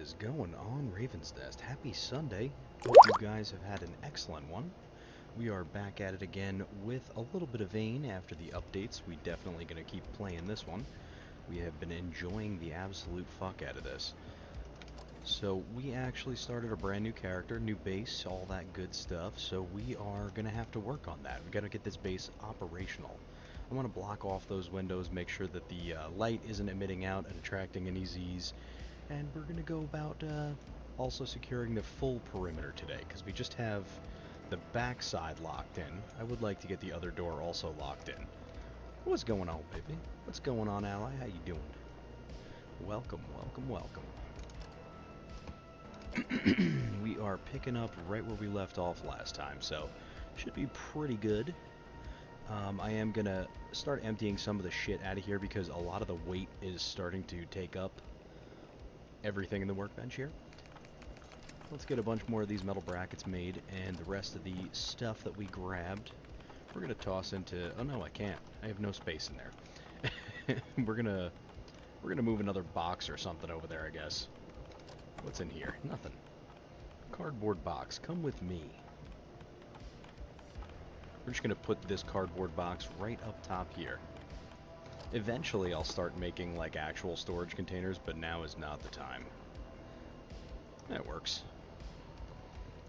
is going on, Raven's Nest? Happy Sunday. Hope you guys have had an excellent one. We are back at it again with a little bit of Vane after the updates. We definitely going to keep playing this one. We have been enjoying the absolute fuck out of this. So we actually started a brand new character, new base, all that good stuff. So we are going to have to work on that. We got to get this base operational. I want to block off those windows, make sure that the light isn't emitting out and attracting any Z's. And we're going to go about also securing the full perimeter today, because we just have the back side locked in. I would like to get the other door also locked in. What's going on, baby? What's going on, ally? How you doing? Welcome, welcome, welcome. We are picking up right where we left off last time, so should be pretty good. I am going to start emptying some of the shit out of here because a lot of the weight is starting to take up everything in the workbench here. Let's get a bunch more of these metal brackets made, and the rest of the stuff that we grabbed we're going to toss into... Oh no, I can't. I have no space in there. We're gonna move another box or something over there, I guess. What's in here? Nothing. Cardboard box. Come with me. We're just going to put this cardboard box right up top here. Eventually I'll start making like actual storage containers, but now is not the time. That works.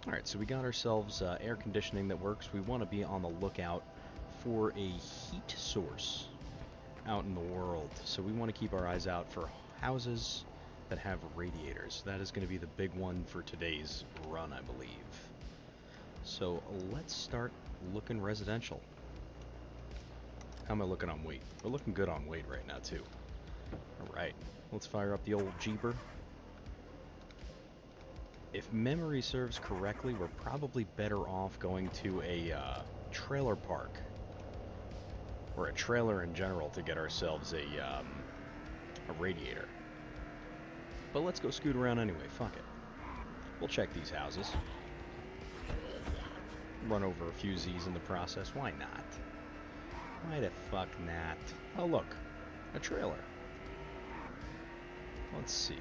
Alright, so we got ourselves air conditioning that works. We want to be on the lookout for a heat source out in the world. So we want to keep our eyes out for houses that have radiators. That is going to be the big one for today's run, I believe. So let's start looking residential. How am I looking on weight? We're looking good on weight right now, too. Alright, let's fire up the old Jeeper. If memory serves correctly, we're probably better off going to a trailer park. Or a trailer in general to get ourselves a radiator. But let's go scoot around anyway, fuck it. We'll check these houses. Run over a few Z's in the process, why not? Why the fuck not? Oh look, a trailer. Let's see.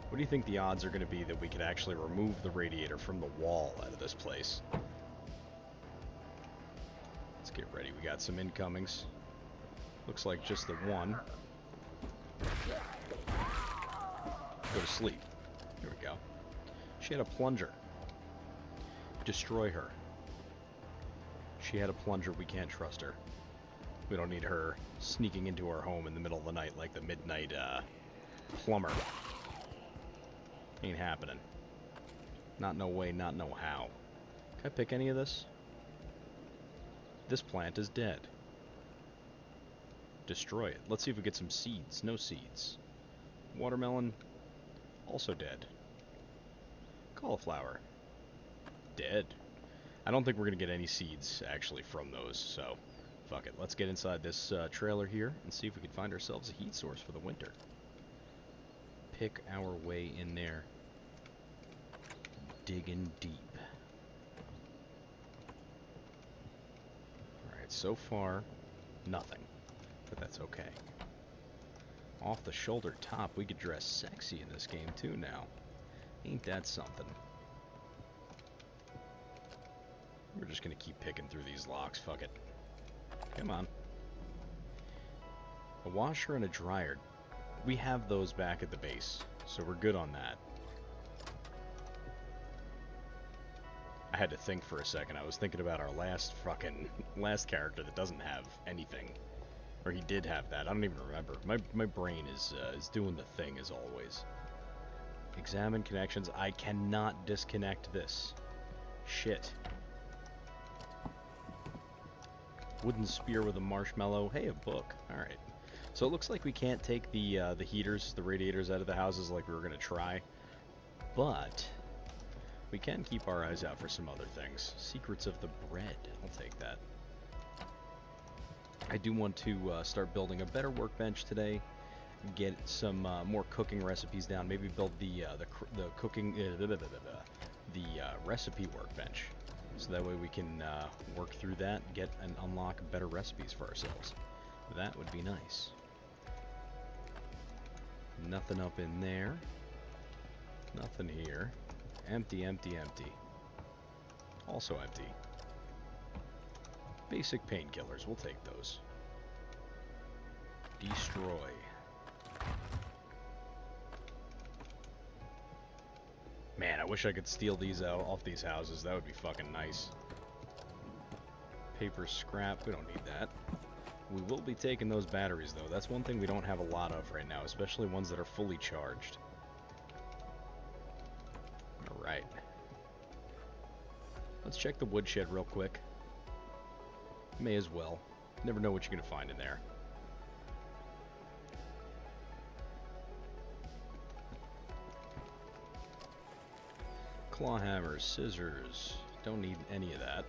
What do you think the odds are going to be that we could actually remove the radiator from the wall out of this place? Let's get ready, we got some incomings. Looks like just the one. Go to sleep. Here we go. She had a plunger. Destroy her. She had a plunger, we can't trust her. We don't need her sneaking into our home in the middle of the night like the midnight plumber. Ain't happening. Not no way, not no how. Can I pick any of this? This plant is dead. Destroy it. Let's see if we get some seeds. No seeds. Watermelon, also dead. Cauliflower, dead. I don't think we're going to get any seeds, actually, from those, so fuck it. Let's get inside this trailer here and see if we can find ourselves a heat source for the winter. Pick our way in there. Digging deep. Alright, so far, nothing. But that's okay. Off the shoulder top, we could dress sexy in this game too now. Ain't that something? We're just gonna keep picking through these locks, fuck it. Come on. A washer and a dryer. We have those back at the base, so we're good on that. I had to think for a second. I was thinking about our last character that doesn't have anything. Or he did have that. I don't even remember. My brain is doing the thing as always. Examine connections. I cannot disconnect this. Shit. Wooden spear with a marshmallow. Hey, a book. Alright. So it looks like we can't take the heaters, the radiators out of the houses like we were going to try. But we can keep our eyes out for some other things. Secrets of the bread. I'll take that. I do want to start building a better workbench today. Get some more cooking recipes down. Maybe build the cooking the recipe workbench, so that way we can work through that, get and unlock better recipes for ourselves. That would be nice. Nothing up in there. Nothing here. Empty, empty, empty. Also empty. Basic painkillers, we'll take those. Destroy. Man, I wish I could steal these out off these houses. That would be fucking nice. Paper scrap, we don't need that. We will be taking those batteries, though. That's one thing we don't have a lot of right now, especially ones that are fully charged. Alright. Let's check the woodshed real quick. May as well. Never know what you're gonna find in there. Claw hammers, scissors. Don't need any of that.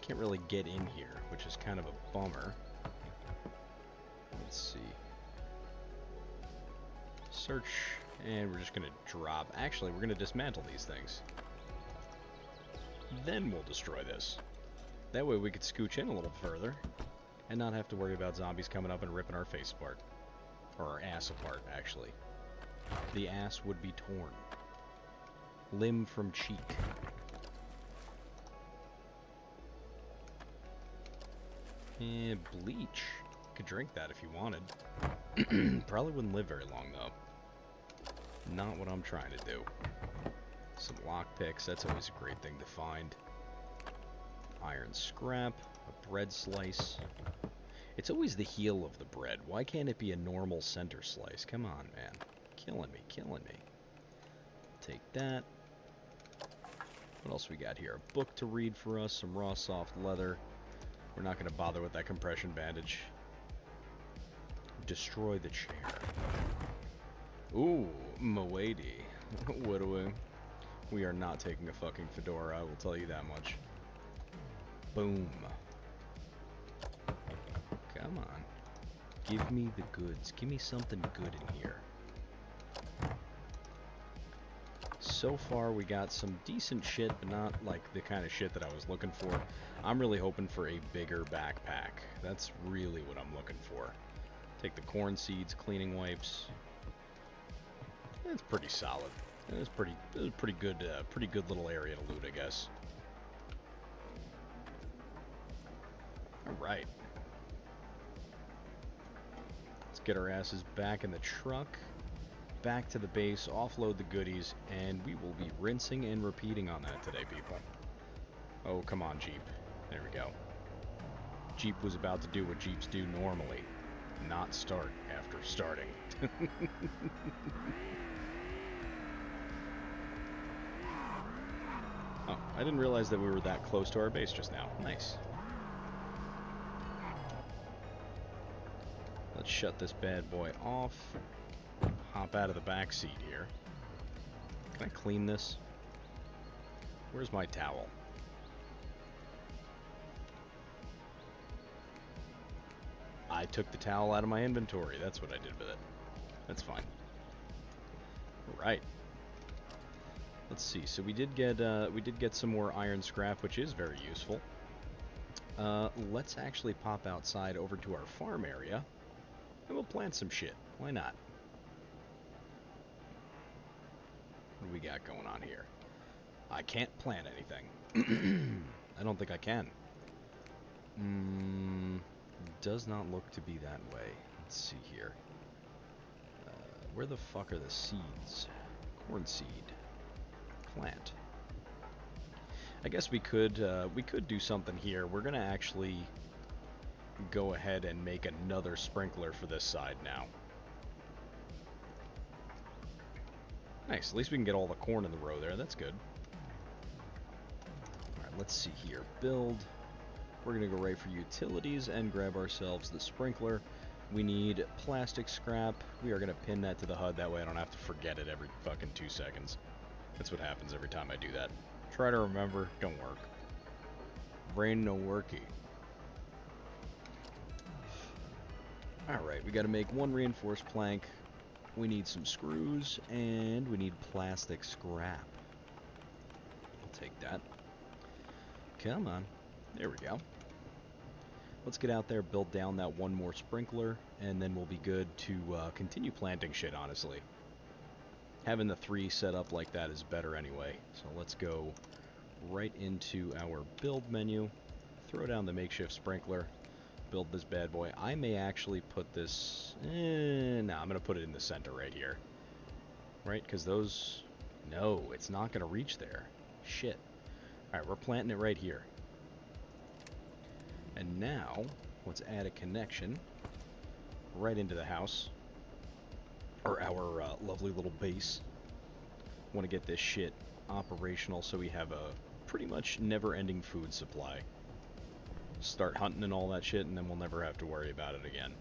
Can't really get in here, which is kind of a bummer. Let's see. Search, and we're just gonna drop. Actually, we're gonna dismantle these things. Then we'll destroy this. That way we could scooch in a little further and not have to worry about zombies coming up and ripping our face apart. Or our ass apart, actually. The ass would be torn. Limb from cheek. And bleach. Could drink that if you wanted. Probably wouldn't live very long, though. Not what I'm trying to do. Some lockpicks, that's always a great thing to find. Iron scrap, a bread slice. It's always the heel of the bread. Why can't it be a normal center slice? Come on, man. Killing me, killing me. Take that. What else we got here? A book to read for us, some raw soft leather. We're not going to bother with that compression bandage. Destroy the chair. Ooh, Moady. What do we are not taking a fucking fedora, I will tell you that much. Boom. Come on. Give me the goods. Give me something good in here. So far, we got some decent shit, but not like the kind of shit that I was looking for. I'm really hoping for a bigger backpack. That's really what I'm looking for. Take the corn seeds, cleaning wipes. It's pretty solid. It was pretty good little area to loot, I guess. All right. Let's get our asses back in the truck. Back to the base, offload the goodies, and we will be rinsing and repeating on that today, people. Oh, come on, Jeep. There we go. Jeep was about to do what Jeeps do normally. Not start after starting. Oh, I didn't realize that we were that close to our base just now. Nice. Let's shut this bad boy off. Hop out of the back seat here. Can I clean this? Where's my towel? I took the towel out of my inventory. That's what I did with it. That's fine. Alright. Let's see. So we did get some more iron scrap, which is very useful. Let's actually pop outside over to our farm area, and we'll plant some shit. Why not? What do we got going on here? I can't plant anything. I don't think I can. Does not look to be that way. Let's see here. Where the fuck are the seeds? Corn seed. Plant. I guess we could do something here. We're gonna actually go ahead and make another sprinkler for this side now. Nice, at least we can get all the corn in the row there, that's good. Alright, let's see here. Build. We're going to go right for utilities and grab ourselves the sprinkler. We need plastic scrap. We are going to pin that to the HUD, that way I don't have to forget it every fucking 2 seconds. That's what happens every time I do that. Try to remember, don't work. Brain no worky. Alright, we got to make one reinforced plank. We need some screws, and we need plastic scrap. I'll take that. Come on. There we go. let's get out there, build down that one more sprinkler, and then we'll be good to continue planting shit, honestly. Having the 3 set up like that is better anyway. So let's go right into our build menu, throw down the makeshift sprinkler, build this bad boy. I may actually put this... no, I'm going to put it in the center right here. Right, because those... No, it's not going to reach there. Shit. Alright, we're planting it right here. And now, let's add a connection right into the house. Or our lovely little base. Want to get this shit operational so we have a pretty much never-ending food supply. Start hunting and all that shit, and then we'll never have to worry about it again.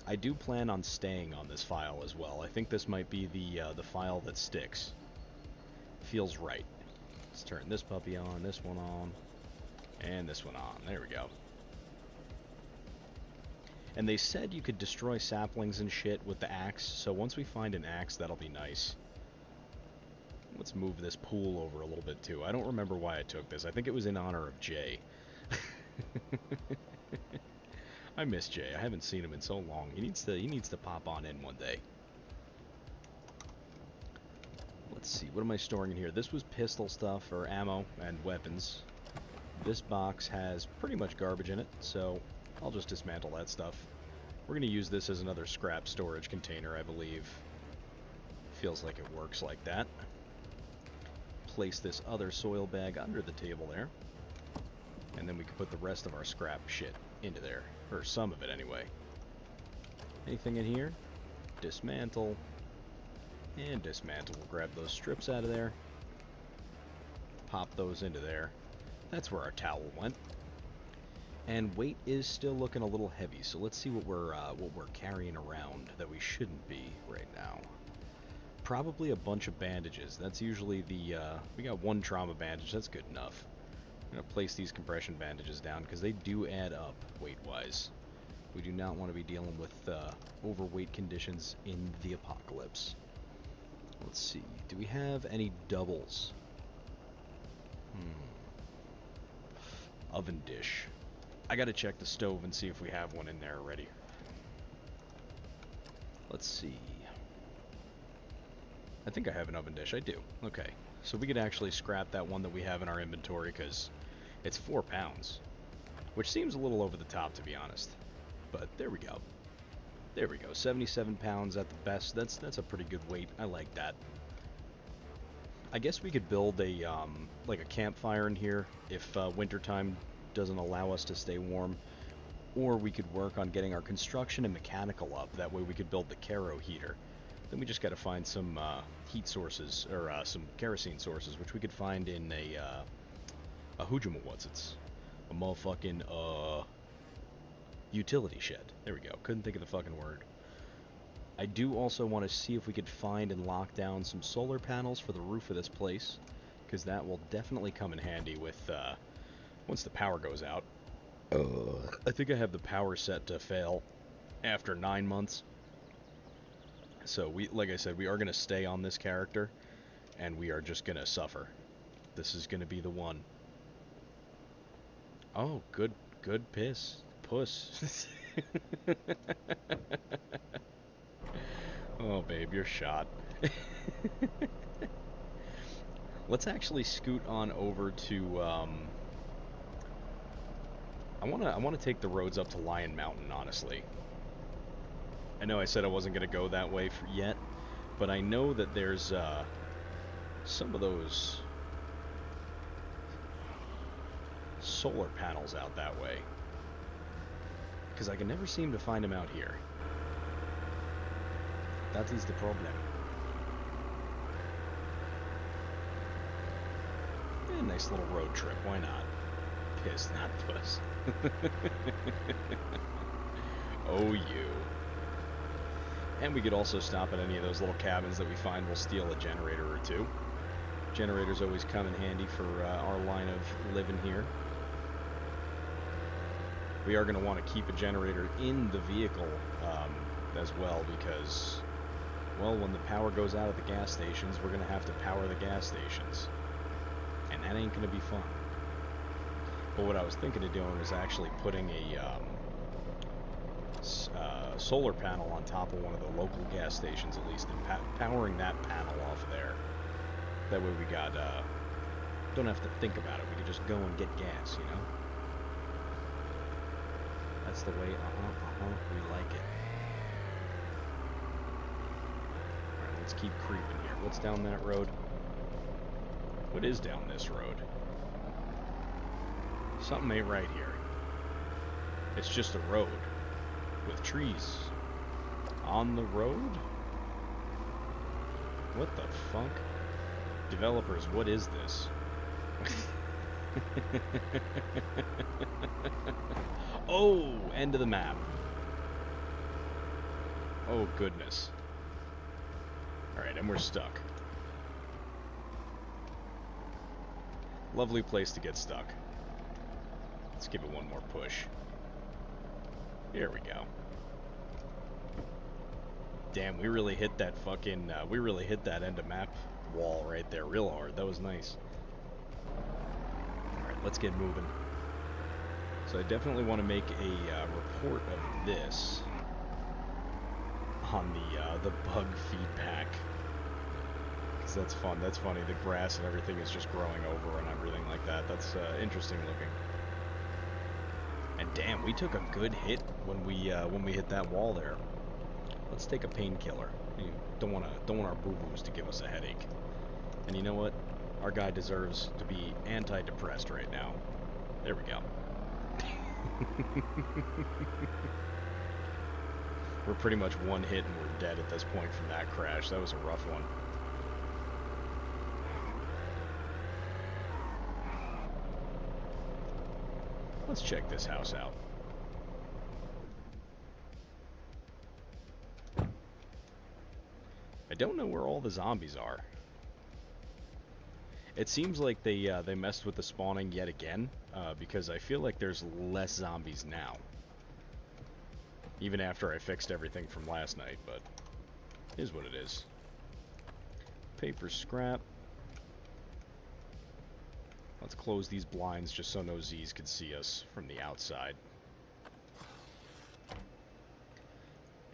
I do plan on staying on this file as well. I think this might be the file that sticks. Feels right. Let's turn this puppy on, this one on, and this one on. There we go. And they said you could destroy saplings and shit with the axe, so once we find an axe, that'll be nice. Let's move this pool over a little bit too. I don't remember why I took this. I think it was in honor of Jay. I miss Jay. I haven't seen him in so long. He needs to pop on in one day. Let's see. What am I storing in here? This was pistol stuff or ammo and weapons. This box has pretty much garbage in it, so I'll just dismantle that stuff. We're going to use this as another scrap storage container, I believe. Feels like it works like that. Place this other soil bag under the table there. And then we can put the rest of our scrap shit into there. Or some of it, anyway. Anything in here? Dismantle. And dismantle. We'll grab those strips out of there. Pop those into there. That's where our towel went. And weight is still looking a little heavy, so let's see what we're carrying around that we shouldn't be right now. Probably a bunch of bandages. That's usually the, we got 1 trauma bandage, that's good enough. I'm going to place these compression bandages down because they do add up weight-wise. We do not want to be dealing with overweight conditions in the apocalypse. Let's see, do we have any doubles? Oven dish. I gotta check the stove and see if we have one in there already. Let's see. I think I have an oven dish. I do. Okay. So we could actually scrap that one that we have in our inventory because it's 4 pounds. Which seems a little over the top, to be honest. But there we go. There we go. 77 pounds at the best. That's a pretty good weight. I like that. I guess we could build a like a campfire in here if wintertime doesn't allow us to stay warm, or we could work on getting our construction and mechanical up. That way we could build the Caro heater. Then we just got to find some heat sources, or some kerosene sources, which we could find in a a motherfucking utility shed. There we go. Couldn't think of the fucking word. I do also want to see if we could find and lock down some solar panels for the roof of this place, because that will definitely come in handy with once the power goes out. I think I have the power set to fail after 9 months. So like I said, we are going to stay on this character, and we are just going to suffer. This is going to be the one. Oh, good puss. Oh, babe, you're shot. Let's actually scoot on over to, I wanna take the roads up to Lion Mountain, honestly. I know I said I wasn't gonna go that way yet, but I know that there's, some of those solar panels out that way. Because I can never seem to find them out here. That is the problem. A nice little road trip, why not? Piss, not puss. Oh, you. And we could also stop at any of those little cabins that we find. We'll steal a generator or two. Generators always come in handy for our line of living here. We are going to want to keep a generator in the vehicle as well because, well, when the power goes out at the gas stations, we're going to have to power the gas stations. And that ain't going to be fun. But what I was thinking of doing was actually putting a solar panel on top of one of the local gas stations, at least, and powering that panel off there. That way we got, don't have to think about it. We can just go and get gas, you know? That's the way, we like it. Alright, let's keep creeping here. What's down that road? What is down this road? Something ain't right here. It's just a road with trees on the road? What the fuck? Developers, what is this? Oh, end of the map. Oh, goodness. Alright, and we're stuck. Lovely place to get stuck. Let's give it one more push. Here we go. Damn, we really hit that fucking, we really hit that end of map wall right there real hard. That was nice. Alright, let's get moving. So I definitely want to make a report of this on the bug feedback. Because that's fun. That's funny. The grass and everything is just growing over and everything like that. That's interesting looking. And damn, we took a good hit when we hit that wall there. Let's take a painkiller. Don't want our boo-boos to give us a headache. And you know what? Our guy deserves to be antidepressed right now. There we go. We're pretty much one hit and we're dead at this point from that crash. That was a rough one. Let's check this house out. I don't know where all the zombies are. It seems like they messed with the spawning yet again, because I feel like there's less zombies now. Even after I fixed everything from last night, but it is what it is. Paper scrap. Let's close these blinds just so no Z's could see us from the outside.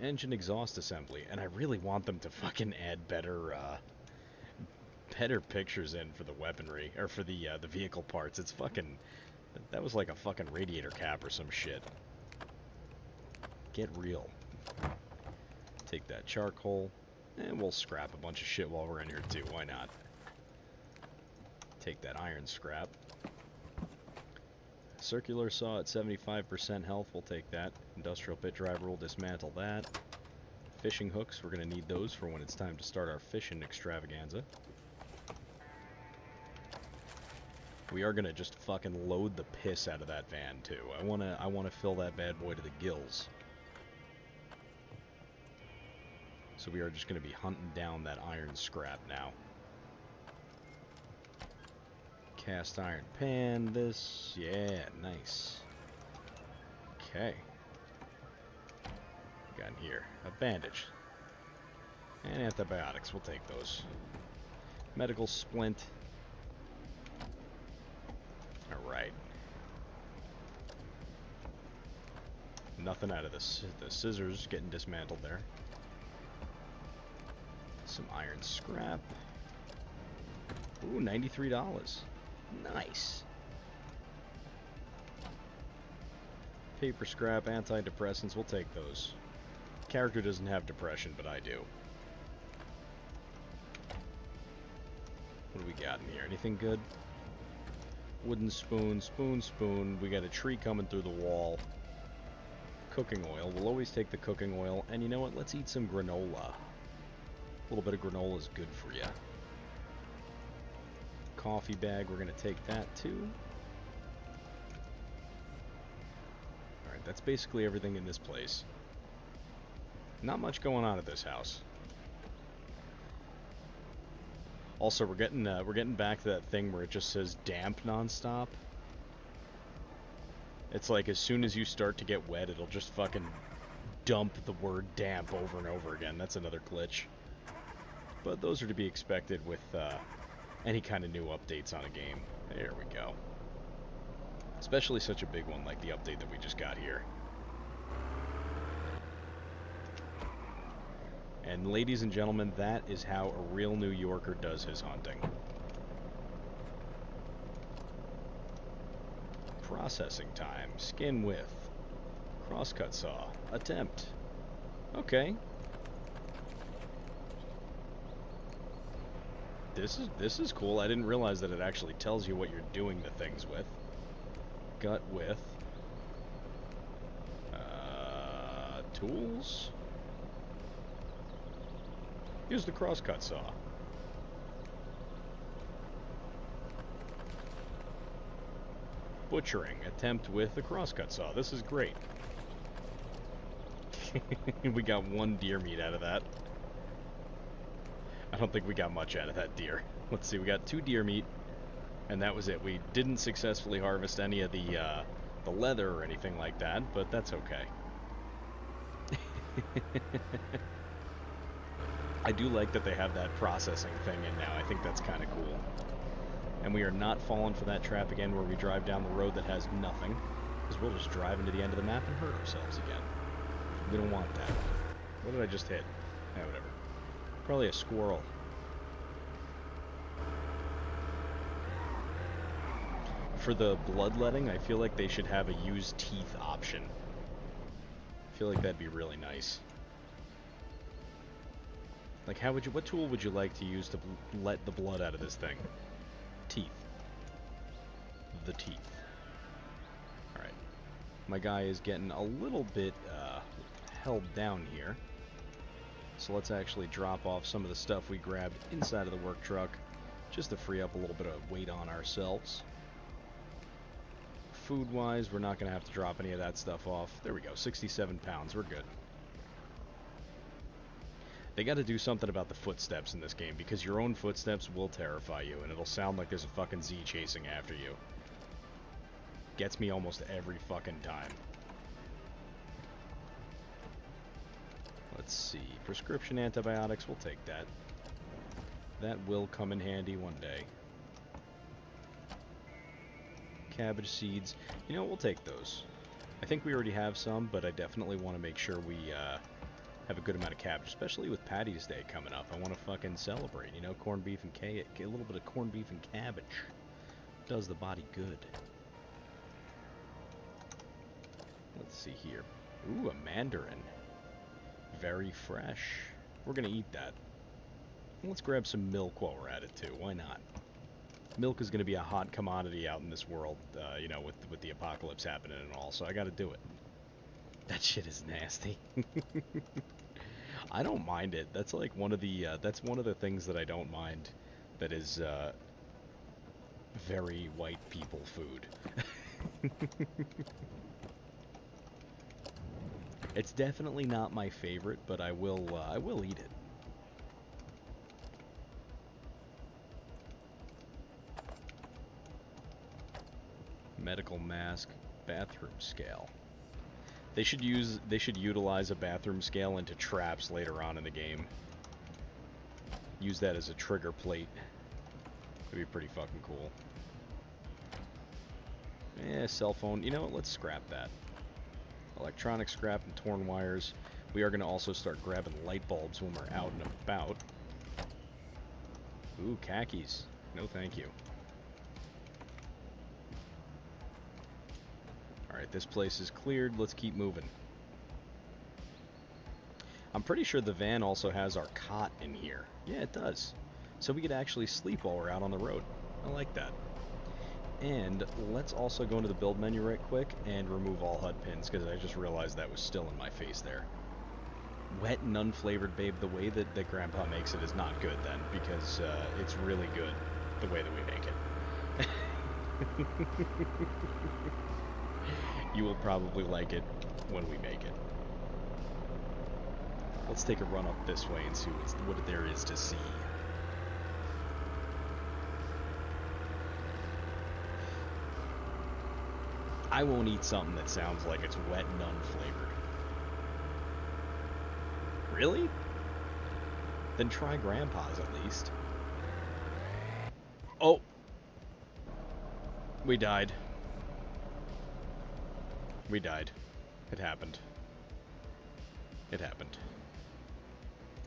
Engine exhaust assembly, and I really want them to fucking add better pictures in for the weaponry, or for the vehicle parts. It's fucking, that was like a fucking radiator cap or some shit. Get real. Take that charcoal, and we'll scrap a bunch of shit while we're in here too, why not? Take that iron scrap. Circular saw at 75% health, we'll take that. Industrial pit driver, will dismantle that. Fishing hooks, we're going to need those for when it's time to start our fishing extravaganza. We are going to just fucking load the piss out of that van too. I want to fill that bad boy to the gills. So we are just going to be hunting down that iron scrap now. Cast iron pan, this, yeah, nice. Okay. Got in here a bandage and antibiotics. We'll take those. Medical splint. All right. Nothing out of this. The scissors getting dismantled there. Some iron scrap. Ooh, $93. Nice. Paper scrap, antidepressants, we'll take those. Character doesn't have depression, but I do. What do we got in here? Anything good? Wooden spoon, spoon. We got a tree coming through the wall. Cooking oil. We'll always take the cooking oil. And you know what? Let's eat some granola. A little bit of granola is good for you. Coffee bag, we're going to take that too. Alright, that's basically everything in this place. Not much going on at this house. Also, we're getting back to that thing where it just says damp nonstop. It's like as soon as you start to get wet, it'll just fucking dump the word damp over and over again. That's another glitch. But those are to be expected with any kind of new updates on a game. There we go. Especially such a big one like the update that we just got here. And ladies and gentlemen, that is how a real New Yorker does his hunting. Processing time, skin width, crosscut saw, attempt. Okay. This is cool. I didn't realize that it actually tells you what you're doing the things with. Gut width. Tools. Use the crosscut saw. Butchering. Attempt with the crosscut saw. This is great. We got 1 deer meat out of that. I don't think we got much out of that deer. Let's see, we got 2 deer meat, and that was it. We didn't successfully harvest any of the leather or anything like that, but that's okay. I do like that they have that processing thing in now. I think that's kind of cool. And we are not falling for that trap again where we drive down the road that has nothing, because we'll just drive into the end of the map and hurt ourselves again. We don't want that. What did I just hit? Eh, whatever. Probably a squirrel. For the bloodletting, I feel like they should have a use teeth option. I feel like that'd be really nice. Like, what tool would you like to use to let the blood out of this thing? Teeth. The teeth. Alright. My guy is getting a little bit held down here. So let's actually drop off some of the stuff we grabbed inside of the work truck, just to free up a little bit of weight on ourselves. Food-wise, we're not going to have to drop any of that stuff off. There we go, 67 pounds, we're good. They got to do something about the footsteps in this game, because your own footsteps will terrify you, and it'll sound like there's a fucking Z chasing after you. Gets me almost every fucking time. Let's see, prescription antibiotics, we'll take that. That will come in handy one day. Cabbage seeds, you know, we'll take those. I think we already have some, but I definitely want to make sure we have a good amount of cabbage, especially with Patty's Day coming up. I want to fucking celebrate, you know, corned beef and a little bit of corned beef and cabbage. Does the body good. Let's see here. Ooh, a mandarin. Very fresh. We're gonna eat that. Let's grab some milk while we're at it too. Why not? Milk is gonna be a hot commodity out in this world, you know, with the apocalypse happening and all. So I gotta do it. That shit is nasty. I don't mind it. That's like one of the things that I don't mind. That is very white people food. It's definitely not my favorite, but I will eat it. Medical mask, bathroom scale. They should utilize a bathroom scale into traps later on in the game. Use that as a trigger plate. It'd be pretty fucking cool. Cell phone. You know what? Let's scrap that. Electronic scrap and torn wires. We are going to also start grabbing light bulbs when we're out and about. Ooh, khakis. No thank you. Alright, this place is cleared. Let's keep moving. I'm pretty sure the van also has our cot in here. Yeah, it does. So we could actually sleep while we're out on the road. I like that. And let's also go into the build menu right quick and remove all HUD pins, because I just realized that was still in my face there. Wet and unflavored, babe. The way that Grandpa makes it is not good then, because it's really good the way that we make it. You will probably like it when we make it. Let's take a run up this way and see what there is to see. I won't eat something that sounds like it's wet and unflavored. Really? Then try Grandpa's at least. Oh! We died. We died. It happened. It happened.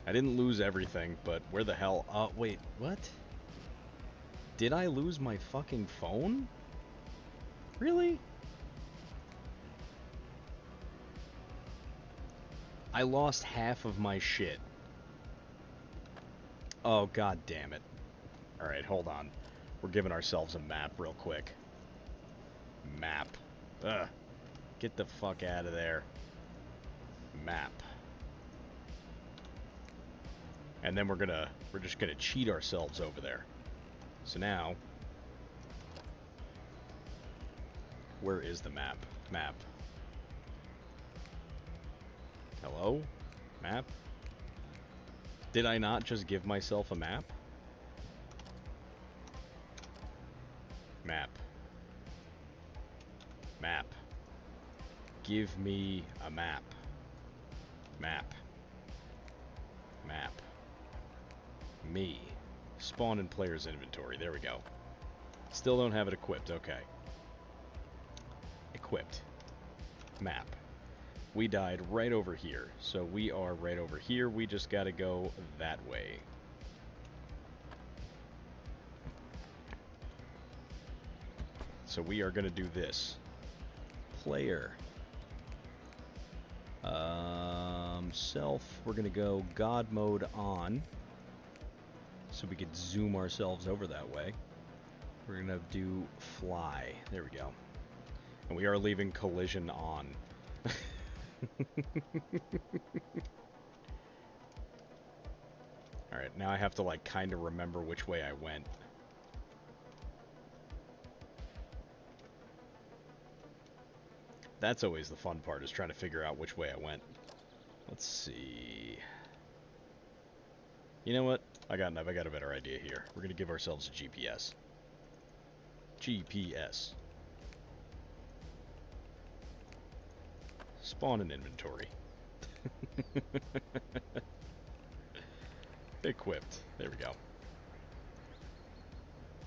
I didn't lose everything, but where the hell... wait, what? Did I lose my fucking phone? Really? I lost half of my shit. Oh, god damn it. Alright, hold on. We're giving ourselves a map real quick. Map. Ugh. Get the fuck out of there. Map. And then we're just gonna cheat ourselves over there. So now, where is the map? Map. Hello? Map? Did I not just give myself a map? Map. Map. Give me a map. Map. Map. Me. Spawn in player's inventory. There we go. Still don't have it equipped. Okay. Equipped. Map. We died right over here. So we are right over here. We just gotta go that way. So we are gonna do this. Player. Self. We're gonna go God mode on. So we could zoom ourselves over that way. We're gonna do fly. There we go. And we are leaving collision on. Alright, now I have to like kind of remember which way I went. That's always the fun part, is trying to figure out which way I went. Let's see. You know what? I got a better idea here. We're gonna give ourselves a GPS. GPS. Spawn an inventory. Equipped. There we go.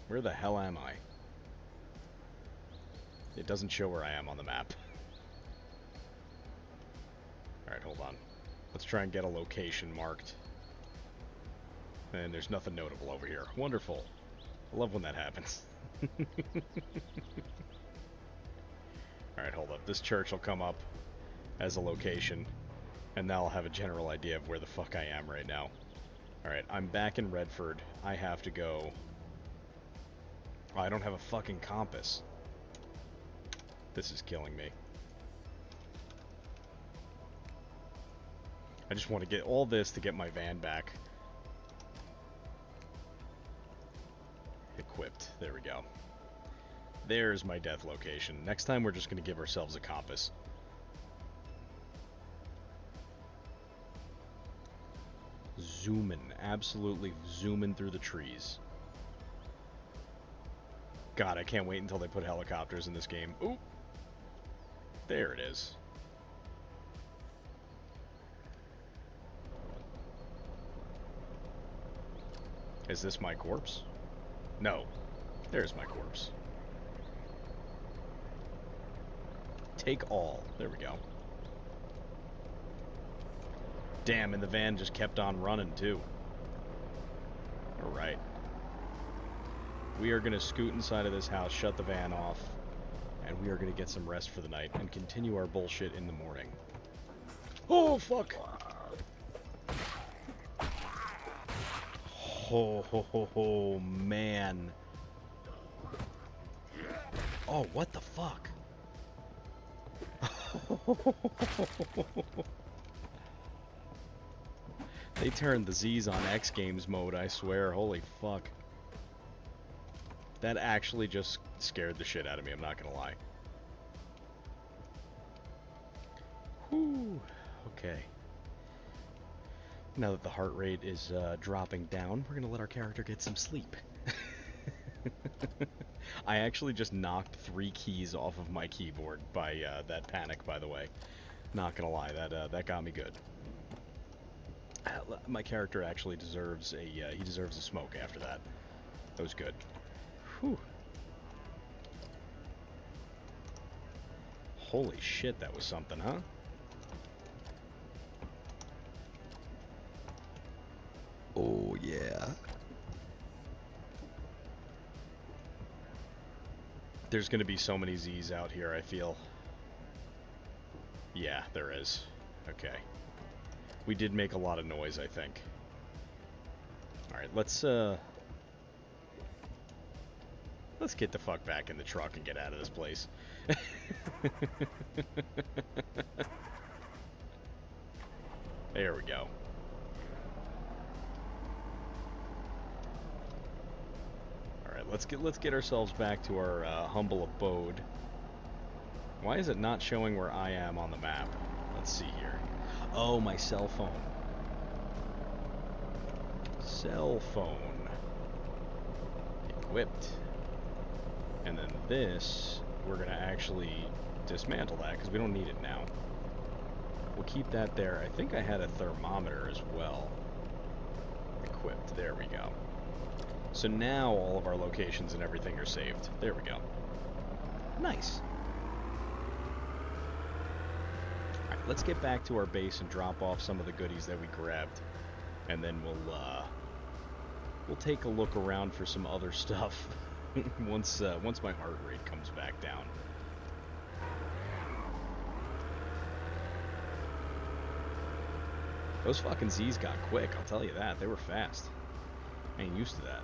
Where the hell am I? It doesn't show where I am on the map. Alright, hold on. Let's try and get a location marked. And there's nothing notable over here. Wonderful. I love when that happens. Alright, hold up. This church will come up as a location, and now I'll have a general idea of where the fuck I am right now. Alright, I'm back in Redford. I have to go... Oh, I don't have a fucking compass. This is killing me. I just want to get all this to get my van back. Equipped. There we go. There's my death location. Next time we're just going to give ourselves a compass. Zooming. Absolutely zooming through the trees. God, I can't wait until they put helicopters in this game. Ooh! There it is. Is this my corpse? No. There's my corpse. Take all. There we go. Damn, and the van just kept on running, too. Alright. We are going to scoot inside of this house, shut the van off, and we are going to get some rest for the night and continue our bullshit in the morning. Oh, fuck! Oh, man. Oh, what the fuck? They turned the Z's on X Games mode, I swear. Holy fuck. That actually just scared the shit out of me, I'm not gonna lie. Whew. Okay. Now that the heart rate is dropping down, we're gonna let our character get some sleep. I actually just knocked 3 keys off of my keyboard by that panic, by the way. Not gonna lie, that got me good. My character actually deserves he deserves a smoke after that. That was good. Whew. Holy shit, that was something, huh? Oh, yeah. There's gonna be so many Z's out here, I feel. Yeah, there is. Okay. We did make a lot of noise, I think. Alright, let's get the fuck back in the truck and get out of this place. There we go. Alright, let's get ourselves back to our humble abode. Why is it not showing where I am on the map? Let's see here. Oh, my cell phone. Cell phone. Equipped. And then this, we're going to actually dismantle that because we don't need it now. We'll keep that there. I think I had a thermometer as well. Equipped. There we go. So now all of our locations and everything are saved. There we go. Nice. Alright, let's get back to our base and drop off some of the goodies that we grabbed. And then we'll take a look around for some other stuff once my heart rate comes back down. Those fucking Z's got quick, I'll tell you that. They were fast. I ain't used to that.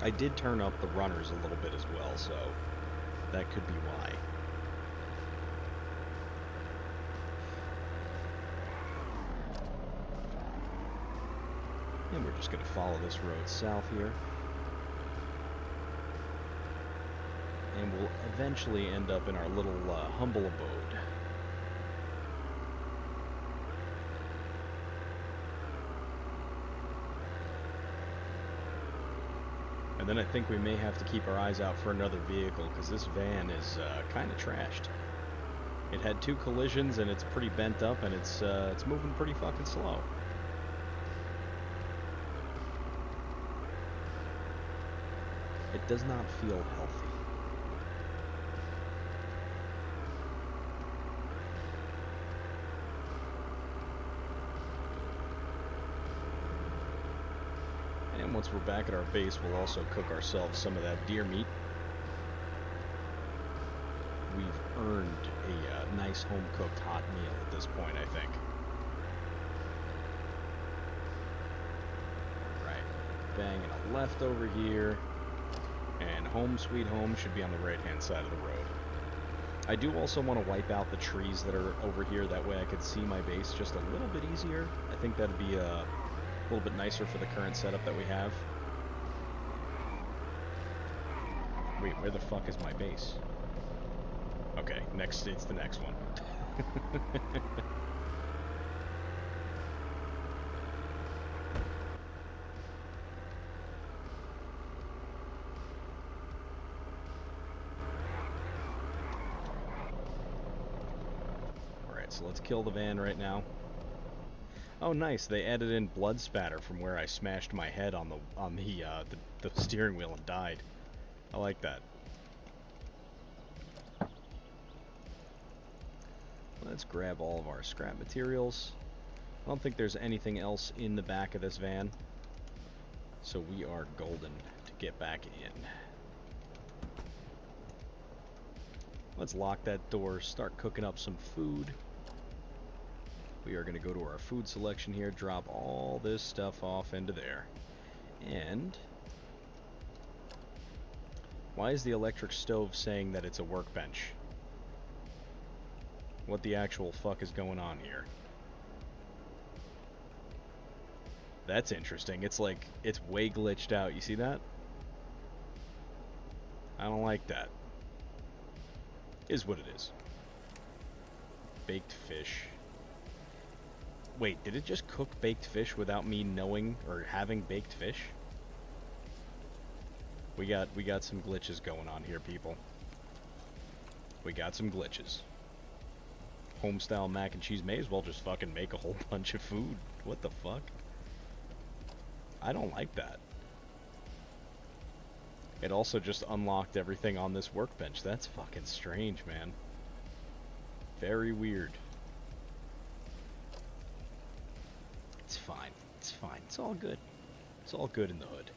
I did turn up the runners a little bit as well, so that could be why. And we're just going to follow this road south here. And we'll eventually end up in our little humble abode. And then I think we may have to keep our eyes out for another vehicle, because this van is kind of trashed. It had 2 collisions and it's pretty bent up, and it's moving pretty fucking slow. It does not feel healthy. And once we're back at our base, we'll also cook ourselves some of that deer meat. We've earned a nice home-cooked hot meal at this point, I think. Right, banging a left over here. And home sweet home should be on the right-hand side of the road. I do also want to wipe out the trees that are over here. That way I could see my base just a little bit easier. I think that'd be a little bit nicer for the current setup that we have. Wait, where the fuck is my base? Okay, it's the next one. So let's kill the van right now. Oh, nice! They added in blood spatter from where I smashed my head on the steering wheel and died. I like that. Let's grab all of our scrap materials. I don't think there's anything else in the back of this van, so we are golden to get back in. Let's lock that door. Start cooking up some food. We are going to go to our food selection here, drop all this stuff off into there. And why is the electric stove saying that it's a workbench? What the actual fuck is going on here? That's interesting. It's like, it's way glitched out. You see that? I don't like that. Is what it is. Baked fish. Wait, did it just cook baked fish without me knowing or having baked fish? We got some glitches going on here, people. We got some glitches. Homestyle mac and cheese may as well just fucking make a whole bunch of food. What the fuck? I don't like that. It also just unlocked everything on this workbench. That's fucking strange, man. Very weird. It's fine. It's fine. It's all good. It's all good in the hood.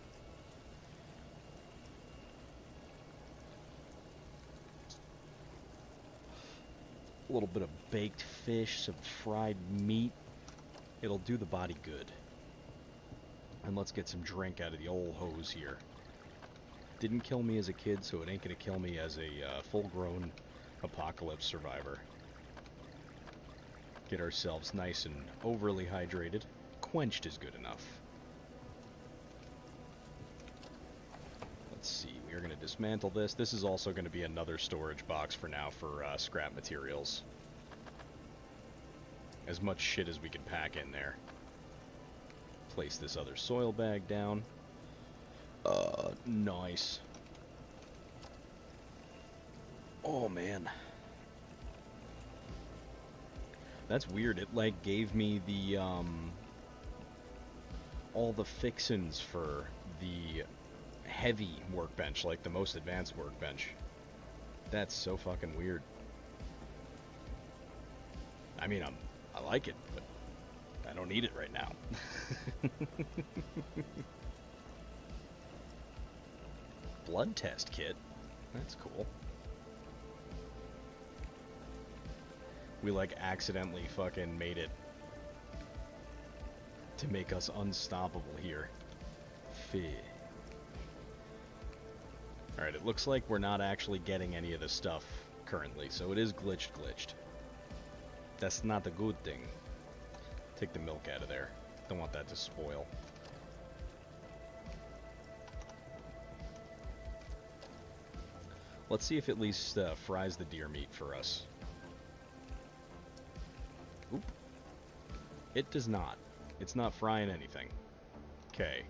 A little bit of baked fish, some fried meat. It'll do the body good. And let's get some drink out of the old hose here. Didn't kill me as a kid, so it ain't gonna kill me as a full-grown apocalypse survivor. Get ourselves nice and overly hydrated. Quenched is good enough. Let's see, we are going to dismantle this. This is also going to be another storage box for now for scrap materials. As much shit as we can pack in there. Place this other soil bag down. Nice. Oh, man. That's weird. It, like, gave me the, all the fixins for the heavy workbench, like the most advanced workbench. That's so fucking weird. I mean, I like it, but I don't need it right now. Blood test kit. That's cool. We, like, accidentally fucking made it to make us unstoppable here. Fee. Alright, it looks like we're not actually getting any of the stuff currently, so it is glitched. That's not a good thing. Take the milk out of there. Don't want that to spoil. Let's see if at least fries the deer meat for us. Oop. It does not. It's not frying anything. Okay.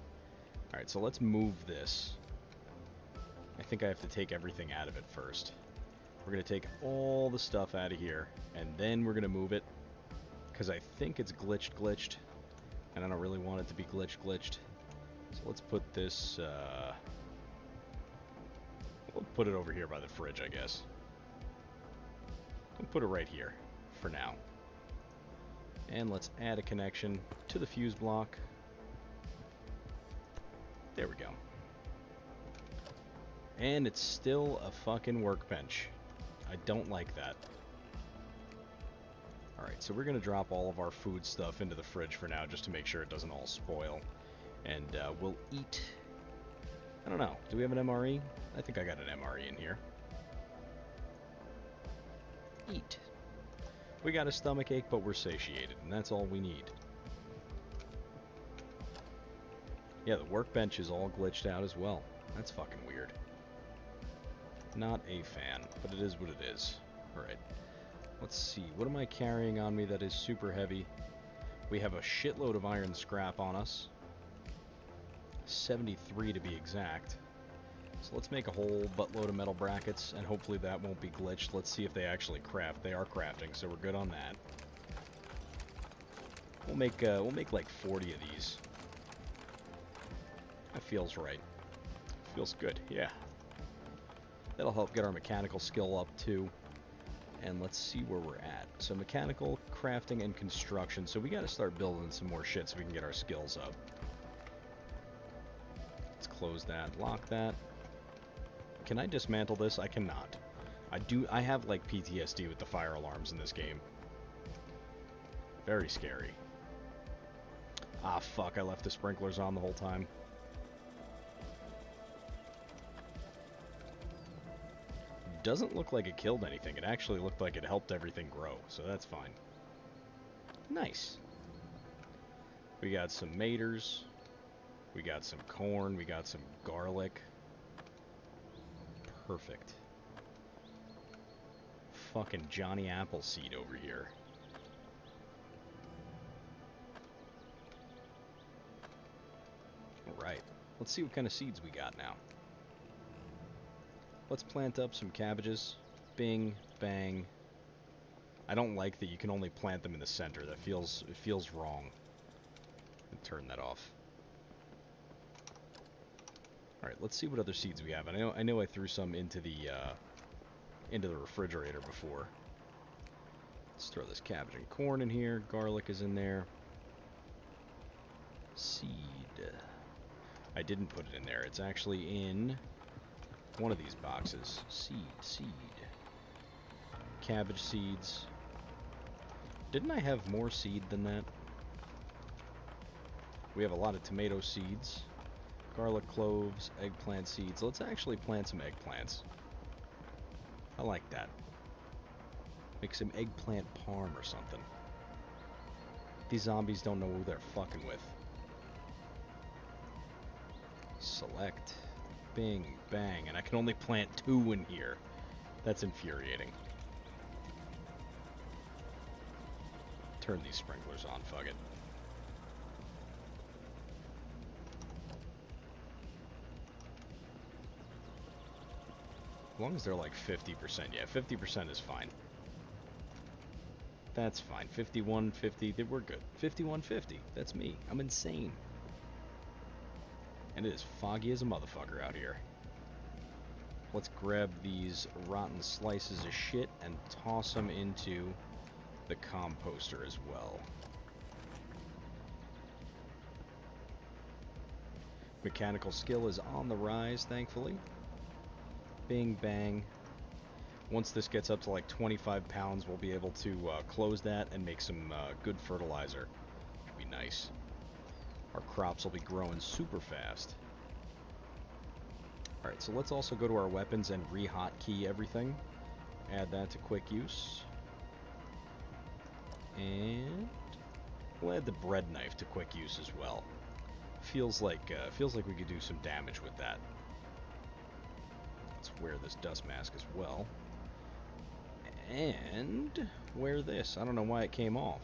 Alright, so let's move this. I think I have to take everything out of it first. We're going to take all the stuff out of here, and then we're going to move it, because I think it's glitched, and I don't really want it to be glitched. So let's put this, we'll put it over here by the fridge, I guess. We'll put it right here, for now. And let's add a connection to the fuse block. There we go. And it's still a fucking workbench. I don't like that. Alright, so we're going to drop all of our food stuff into the fridge for now, just to make sure it doesn't all spoil. And we'll eat... I don't know. Do we have an MRE? I think I got an MRE in here. Eat. We got a stomachache, but we're satiated, and that's all we need. Yeah, the workbench is all glitched out as well. That's fucking weird. Not a fan, but it is what it is. Alright. Let's see. What am I carrying on me that is super heavy? We have a shitload of iron scrap on us. 73 to be exact. So let's make a whole buttload of metal brackets, and hopefully that won't be glitched. Let's see if they actually craft. They are crafting, so we're good on that. We'll make like 40 of these. That feels right. Feels good, yeah. That'll help get our mechanical skill up too. And let's see where we're at. So mechanical, crafting, and construction. So we gotta start building some more shit so we can get our skills up. Let's close that, lock that. Can I dismantle this? I cannot. I have like PTSD with the fire alarms in this game. Very scary. Ah, fuck, I left the sprinklers on the whole time. Doesn't look like it killed anything. It actually looked like it helped everything grow, so that's fine. Nice. We got some maters. We got some corn. We got some garlic. Perfect. Fucking Johnny Appleseed over here. Alright. Let's see what kind of seeds we got now. Let's plant up some cabbages. Bing, bang. I don't like that you can only plant them in the center. It feels wrong. Turn that off. Alright, let's see what other seeds we have. I know I threw some into the refrigerator before. Let's throw this cabbage and corn in here. Garlic is in there. Seed. I didn't put it in there. It's actually in one of these boxes. Seed. Cabbage seeds. Didn't I have more seed than that? We have a lot of tomato seeds. Garlic cloves, eggplant seeds. Let's actually plant some eggplants. I like that. Make some eggplant parm or something. These zombies don't know who they're fucking with. Select. Bing, bang. And I can only plant 2 in here. That's infuriating. Turn these sprinklers on, fuck it. As long as they're like 50%. Yeah, 50% is fine. That's fine. 51, 50, we're good. 51, 50. That's me. I'm insane. And it is foggy as a motherfucker out here. Let's grab these rotten slices of shit and toss them into the composter as well. Mechanical skill is on the rise, thankfully. Bing, bang. Once this gets up to like 25 pounds, we'll be able to close that and make some good fertilizer. Should be nice. Our crops will be growing super fast. Alright, so let's also go to our weapons and re-hotkey everything. Add that to quick use. And we'll add the bread knife to quick use as well. Feels like we could do some damage with that. Let's wear this dust mask as well. And wear this. I don't know why it came off.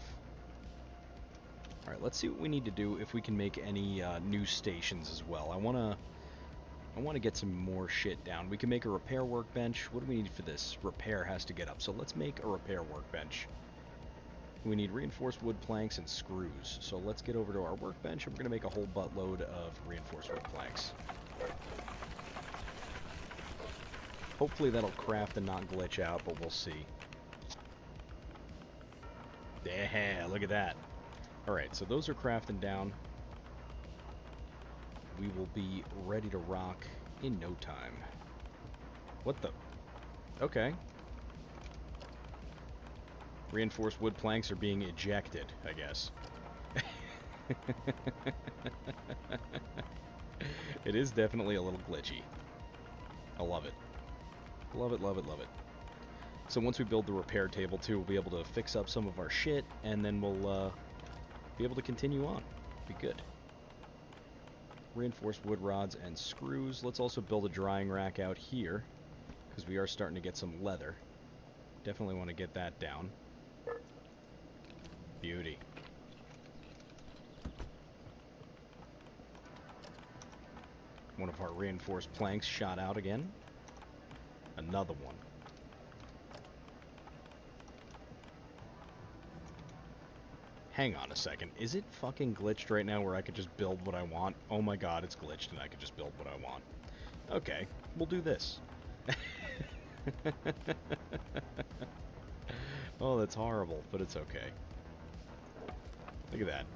Alright, let's see what we need to do if we can make any new stations as well. I wanna get some more shit down. We can make a repair workbench. What do we need for this? Repair has to get up. So let's make a repair workbench. We need reinforced wood planks and screws. So let's get over to our workbench and we're gonna make a whole buttload of reinforced wood planks. Hopefully that'll craft and not glitch out, but we'll see. Yeah, look at that. Alright, so those are crafting down. We will be ready to rock in no time. What the? Okay. Reinforced wood planks are being ejected, I guess. It is definitely a little glitchy. I love it. Love it, love it, love it. So once we build the repair table too, we'll be able to fix up some of our shit, and then we'll be able to continue on. Be good. Reinforced wood rods and screws. Let's also build a drying rack out here, because we are starting to get some leather. Definitely want to get that down. Beauty. One of our reinforced planks shot out again. Another one. Hang on a second. Is it fucking glitched right now where I could just build what I want? Oh my god, it's glitched and I could just build what I want. Okay, we'll do this. Oh, that's horrible, but it's okay. Look at that.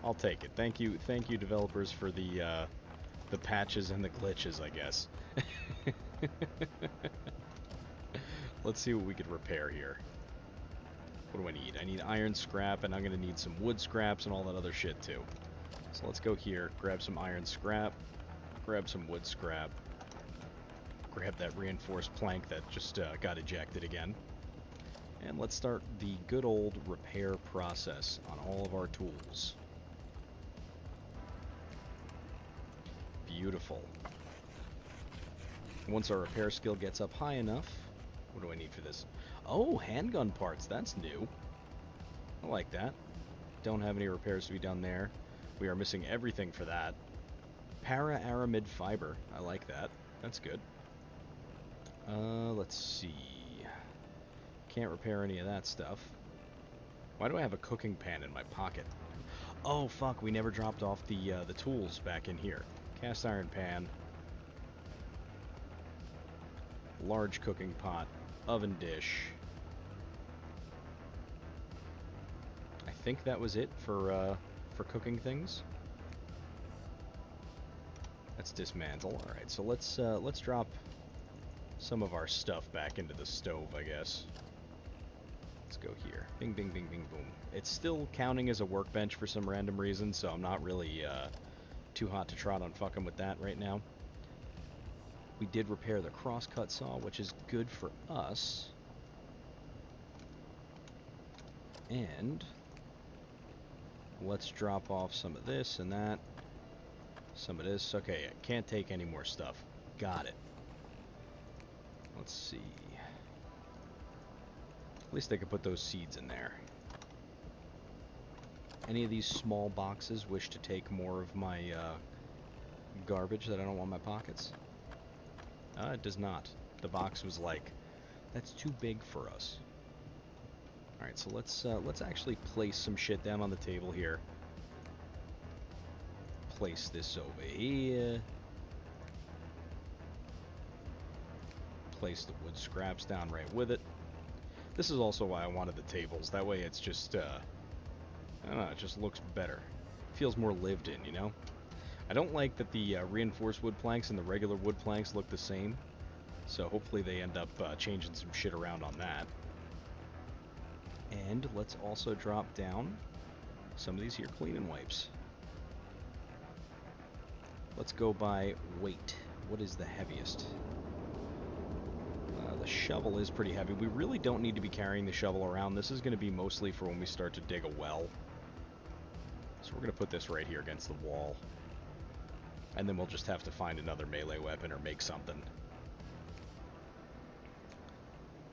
I'll take it. Thank you, developers, for the patches and the glitches, I guess. Let's see what we could repair here. What do I need? I need iron scrap, and I'm gonna need some wood scraps and all that other shit too. So let's go here, grab some iron scrap, grab some wood scrap, grab that reinforced plank that just got ejected again. And let's start the good old repair process on all of our tools. Beautiful. Once our repair skill gets up high enough, what do I need for this? Oh, handgun parts. That's new. I like that. Don't have any repairs to be done there. We are missing everything for that. Para-aramid fiber. I like that. That's good. Let's see. Can't repair any of that stuff. Why do I have a cooking pan in my pocket? Oh, fuck, we never dropped off the tools back in here. Cast iron pan. Large cooking pot. Oven dish. I think that was it for cooking things. Let's dismantle. Alright, so let's drop some of our stuff back into the stove, I guess. Let's go here. Bing, bing, bing, bing, boom. It's still counting as a workbench for some random reason, so I'm not really too hot to trot on fucking with that right now. We did repair the crosscut saw, which is good for us. And let's drop off some of this and that. Some of this. Okay, I can't take any more stuff. Got it. Let's see. At least I could put those seeds in there. Any of these small boxes wish to take more of my garbage that I don't want in my pockets? It does not. The box was like, that's too big for us. Alright, so let's actually place some shit down on the table here. Place this over here. Place the wood scraps down right with it. This is also why I wanted the tables. That way it's just, I don't know, it just looks better. Feels more lived in, you know? I don't like that the reinforced wood planks and the regular wood planks look the same. So hopefully they end up changing some shit around on that. And let's also drop down some of these here cleaning wipes. Let's go by weight. What is the heaviest? The shovel is pretty heavy. We really don't need to be carrying the shovel around. This is going to be mostly for when we start to dig a well. So we're going to put this right here against the wall. And then we'll just have to find another melee weapon or make something.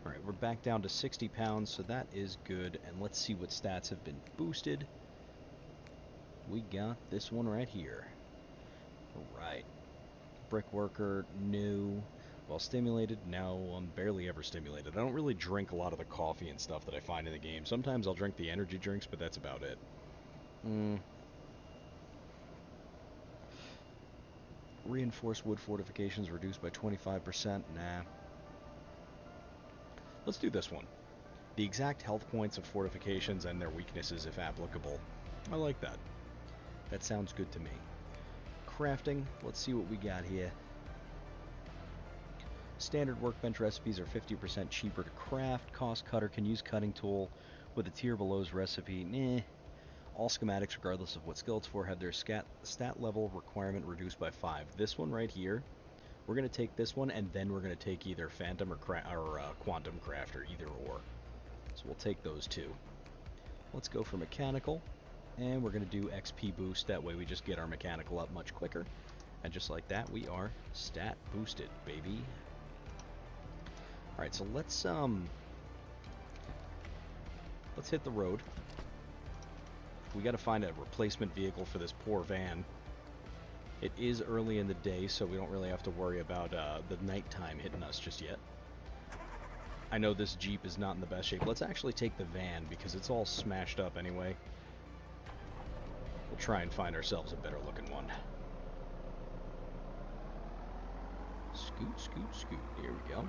Alright, we're back down to 60 pounds, so that is good. And let's see what stats have been boosted. We got this one right here. Alright. Brickworker, new. Well, stimulated? No, I'm barely ever stimulated. I don't really drink a lot of the coffee and stuff that I find in the game. Sometimes I'll drink the energy drinks, but that's about it. Reinforced wood fortifications reduced by 25%. Nah. Let's do this one. The exact health points of fortifications and their weaknesses, if applicable. I like that. That sounds good to me. Crafting. Let's see what we got here. Standard workbench recipes are 50% cheaper to craft. Cost cutter can use cutting tool with a tier below's recipe. Nah. All schematics, regardless of what skill it's for, have their stat level requirement reduced by 5. This one right here, we're going to take this one, and then we're going to take either Phantom or Quantum Crafter, either or. So we'll take those two. Let's go for Mechanical, and we're going to do XP boost. That way we just get our Mechanical up much quicker. And just like that, we are stat boosted, baby. Alright, so let's hit the road. We gotta find a replacement vehicle for this poor van. It is early in the day, so we don't really have to worry about the nighttime hitting us just yet. I know this Jeep is not in the best shape. Let's actually take the van, because it's all smashed up anyway. We'll try and find ourselves a better looking one. Scoot, scoot, scoot. Here we go.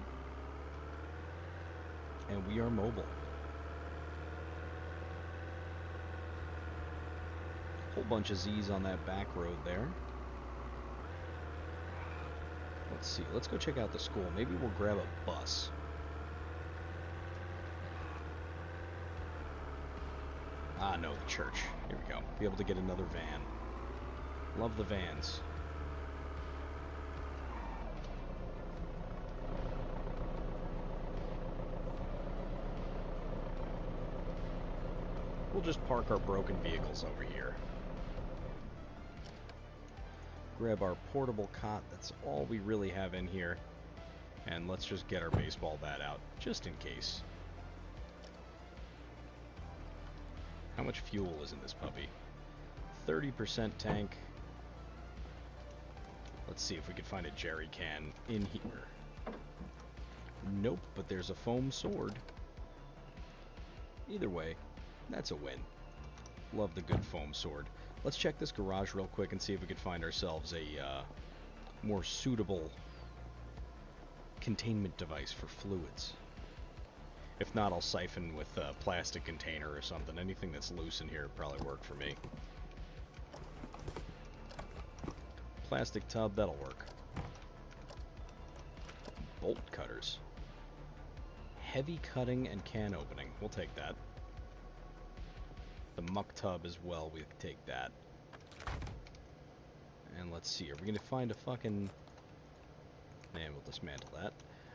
And we are mobile. Whole bunch of Z's on that back road there. Let's see. Let's go check out the school. Maybe we'll grab a bus. Ah, no, the church. Here we go. Be able to get another van. Love the vans. We'll just park our broken vehicles over here. Grab our portable cot. That's all we really have in here. And let's just get our baseball bat out, just in case. How much fuel is in this puppy? 30% tank. Let's see if we can find a jerry can in here. Nope, but there's a foam sword. Either way, that's a win. Love the good foam sword. Let's check this garage real quick and see if we can find ourselves a more suitable containment device for fluids. If not, I'll siphon with a plastic container or something. Anything that's loose in here would probably work for me. Plastic tub, that'll work. Bolt cutters. Heavy cutting and can opening. We'll take that. The muck tub as well, we can take that. And let's see, are we going to find a fucking... And we'll dismantle that.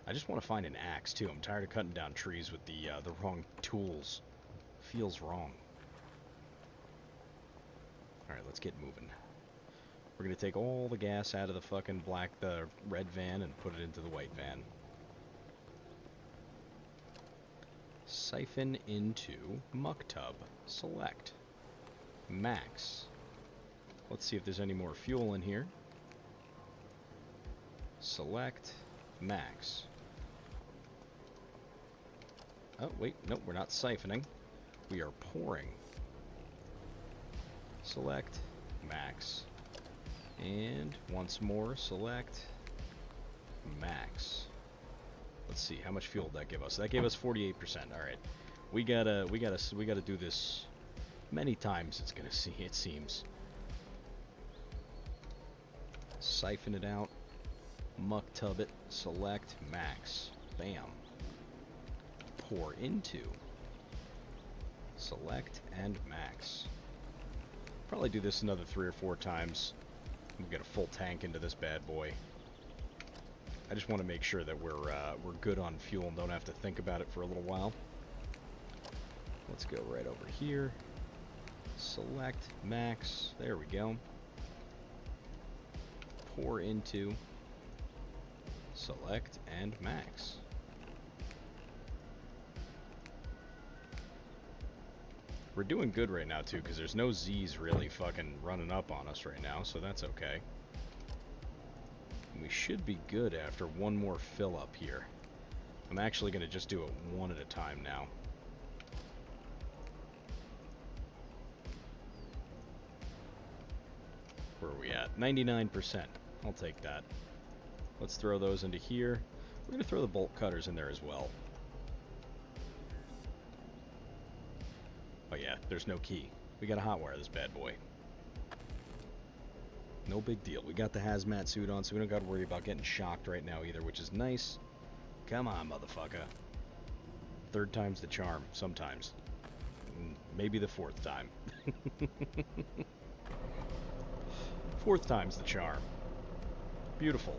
I just want to find an axe, too. I'm tired of cutting down trees with the wrong tools. Feels wrong. Alright, let's get moving. We're going to take all the gas out of the fucking red van and put it into the white van. Siphon into muck tub. Select. Max. Let's see if there's any more fuel in here. Select. Max. Oh, wait. Nope, we're not siphoning. We are pouring. Select. Max. And once more, select. Max. Let's see, how much fuel did that give us? That gave us 48%. Alright. We gotta do this many times, it seems. Siphon it out. Muck tub it. Select. Max. Bam. Pour into. Select and max. Probably do this another 3 or 4 times. We'll get a full tank into this bad boy. I just want to make sure that we're good on fuel and don't have to think about it for a little while. Let's go right over here. Select max. There we go. Pour into. Select and max. We're doing good right now too, because there's no Z's really fucking running up on us right now, so that's okay. We should be good after one more fill up here. I'm actually going to just do it one at a time now. Where are we at? 99%. I'll take that. Let's throw those into here. We're going to throw the bolt cutters in there as well. Oh yeah, there's no key. We gotta hotwire this bad boy. No big deal. We got the hazmat suit on, so we don't gotta worry about getting shocked right now either, which is nice. Come on, motherfucker. 3rd time's the charm, sometimes. Maybe the 4th time. 4th time's the charm. Beautiful.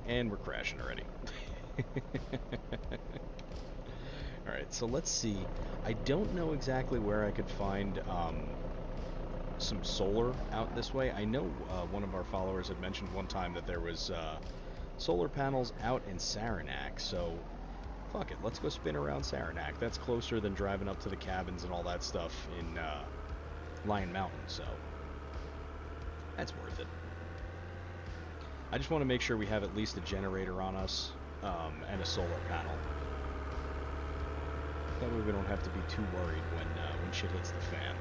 And we're crashing already. Alright, so let's see. I don't know exactly where I could find some solar out this way. I know one of our followers had mentioned one time that there was solar panels out in Saranac, so fuck it, let's go spin around Saranac. That's closer than driving up to the cabins and all that stuff in Lion Mountain, so that's worth it. I just want to make sure we have at least a generator on us and a solar panel. That way we don't have to be too worried when shit hits the fan.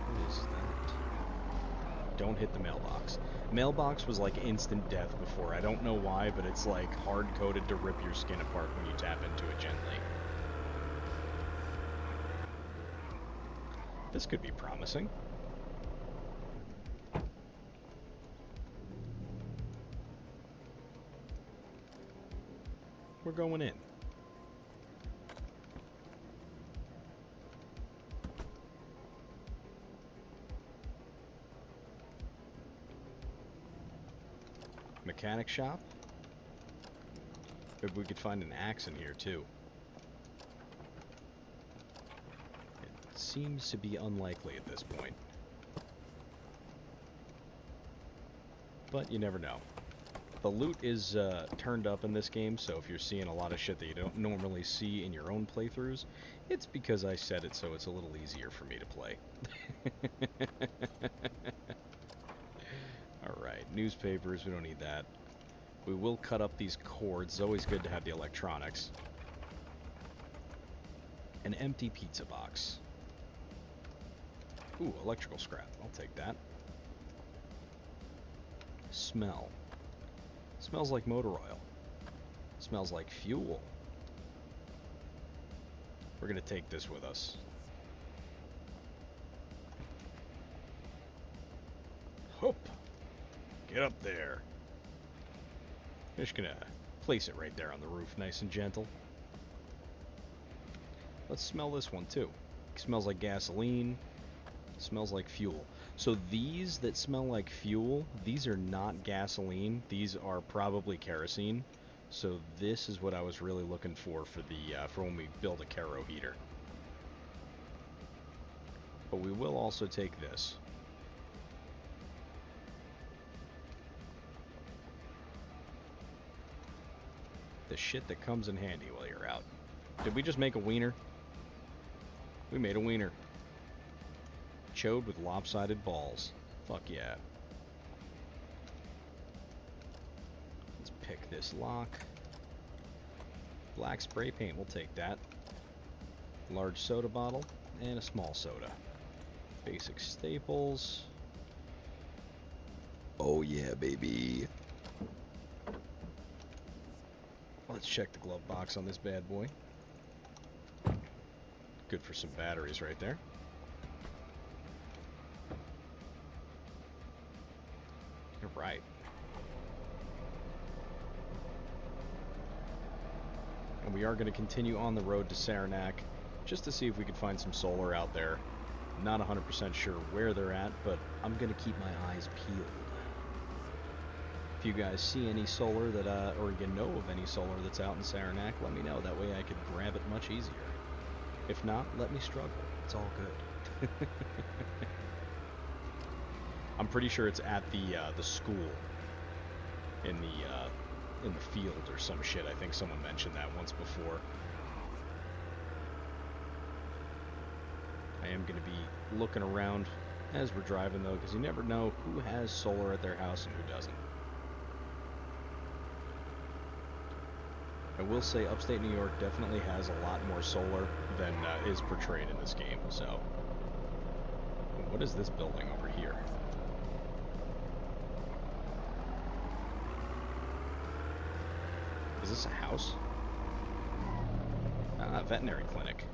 What is that? Don't hit the mailbox. Mailbox was like instant death before. I don't know why, but it's like hard-coded to rip your skin apart when you tap into it gently. This could be promising. We're going in. Mechanic shop. Maybe we could find an axe in here too. It seems to be unlikely at this point. But you never know. The loot is turned up in this game, so if you're seeing a lot of shit that you don't normally see in your own playthroughs, it's because I said it so it's a little easier for me to play. Alright, newspapers, we don't need that. We will cut up these cords. It's always good to have the electronics. An empty pizza box. Ooh, electrical scrap. I'll take that. Smell. Smells like motor oil. Smells like fuel. We're gonna take this with us. Hoop! Get up there. I'm just gonna place it right there on the roof, nice and gentle. Let's smell this one too. It smells like gasoline. It smells like fuel. So these that smell like fuel, these are not gasoline. These are probably kerosene. So this is what I was really looking for the for when we build a Kero heater. But we will also take this. The shit that comes in handy while you're out. Did we just make a wiener? We made a wiener. Chode with lopsided balls. Fuck yeah. Let's pick this lock. Black spray paint, we'll take that. Large soda bottle and a small soda. Basic staples. Oh yeah, baby. Let's check the glove box on this bad boy. Good for some batteries right there. You're right. And we are going to continue on the road to Saranac just to see if we can find some solar out there. Not 100% sure where they're at, but I'm going to keep my eyes peeled. If you guys see any solar that, or you know of any solar that's out in Saranac, let me know. That way I could grab it much easier. If not, let me struggle. It's all good. I'm pretty sure it's at the school in the field or some shit. I think someone mentioned that once before. I am going to be looking around as we're driving though, because you never know who has solar at their house and who doesn't. I will say upstate New York definitely has a lot more solar than is portrayed in this game, so... What is this building over here? Is this a house? Ah, veterinary clinic.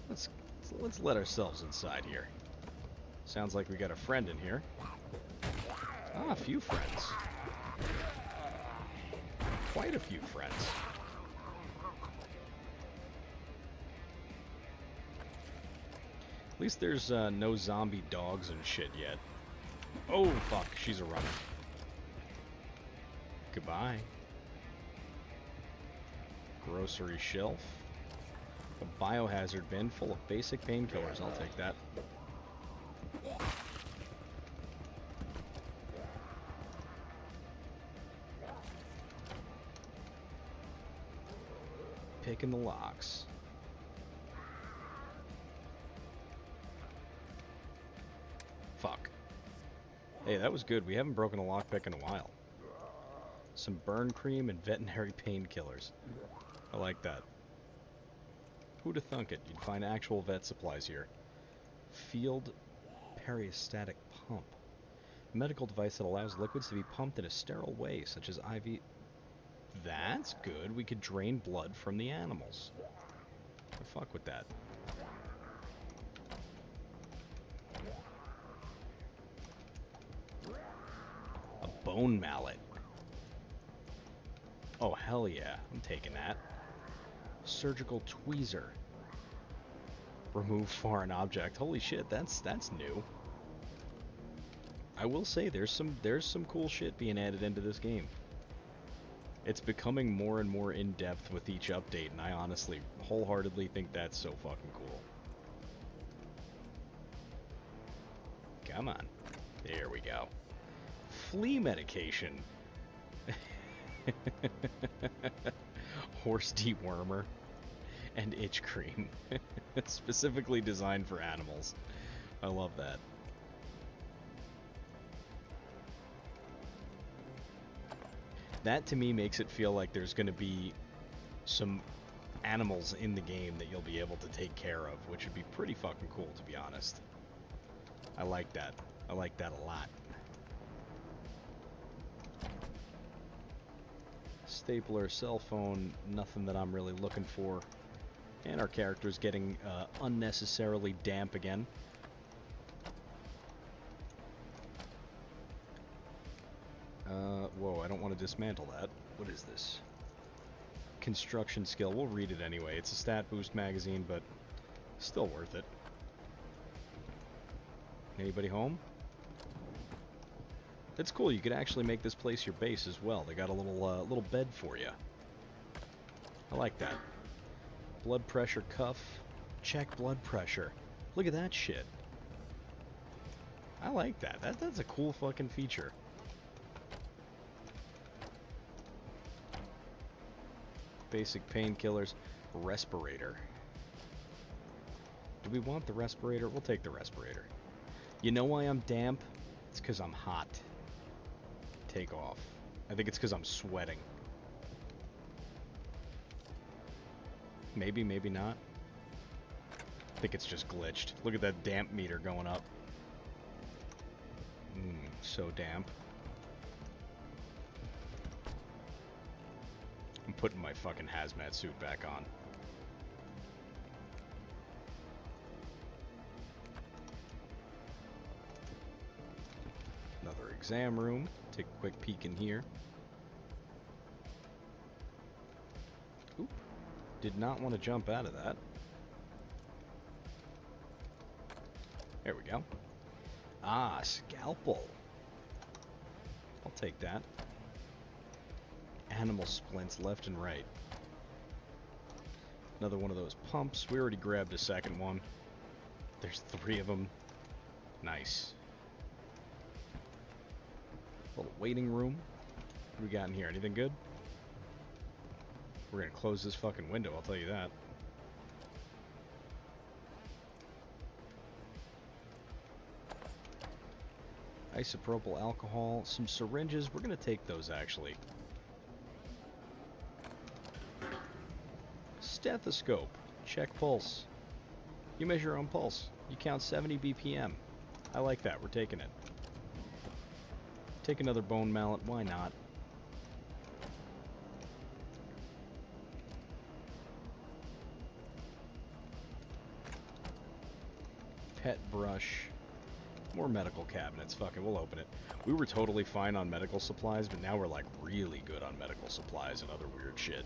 Let's let ourselves inside here. Sounds like we got a friend in here. Ah, a few friends. Quite a few friends. At least there's no zombie dogs and shit yet. Oh, fuck. She's a runner. Goodbye. Grocery shelf. A biohazard bin full of basic painkillers. I'll take that. Picking the locks. Fuck. Hey, that was good. We haven't broken a lockpick in a while. Some burn cream and veterinary painkillers. I like that. Who'd have thunk it? You'd find actual vet supplies here. Field periostatic pump. A medical device that allows liquids to be pumped in a sterile way, such as IV... That's good. We could drain blood from the animals. The fuck with that. A bone mallet. Oh, hell yeah. I'm taking that. Surgical tweezer. Remove foreign object. Holy shit, that's new. I will say there's some cool shit being added into this game. It's becoming more and more in-depth with each update, and I honestly, wholeheartedly think that's so fucking cool. Come on. There we go. Flea medication. Horse dewormer. And itch cream. Specifically designed for animals. I love that. That to me makes it feel like there's going to be some animals in the game that you'll be able to take care of, which would be pretty fucking cool, to be honest. I like that. I like that a lot. Stapler, cell phone, nothing that I'm really looking for. And our character's getting unnecessarily damp again. Whoa, I don't want to dismantle that. What is this? Construction skill. We'll read it anyway. It's a stat boost magazine, but still worth it. Anybody home? It's cool. You could actually make this place your base as well. They got a little bed for you. I like that. Blood pressure cuff. Check blood pressure. Look at that shit. I like that. That's a cool fucking feature. Basic painkillers. Respirator. Do we want the respirator? We'll take the respirator. You know why I'm damp? It's because I'm hot. Take off. I think it's because I'm sweating. Maybe, maybe not. I think it's just glitched. Look at that damp meter going up. So damp. I'm putting my fucking hazmat suit back on. Another exam room. Take a quick peek in here. Oop. Did not want to jump out of that. There we go. Ah, scalpel. I'll take that. Animal splints left and right. Another one of those pumps. We already grabbed a second one. There's 3 of them. Nice. Little waiting room. What do we got in here? Anything good? We're gonna close this fucking window, I'll tell you that. Isopropyl alcohol, some syringes. We're gonna take those actually. Stethoscope. Check pulse. You measure your own pulse. You count 70 BPM. I like that. We're taking it. Take another bone mallet. Why not? Pet brush. More medical cabinets. Fuck it, we'll open it. We were totally fine on medical supplies, but now we're like really good on medical supplies and other weird shit.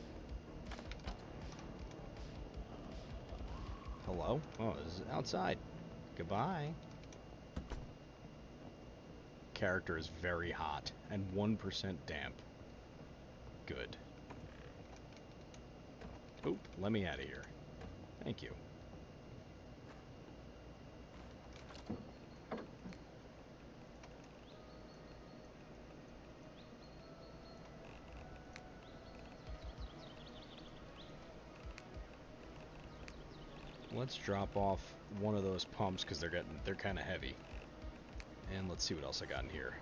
Hello? Oh, this is outside. Goodbye. Character is very hot and 1% damp. Good. Oop, let me out of here. Thank you. Let's drop off one of those pumps because they're kind of heavy. And let's see what else I got in here.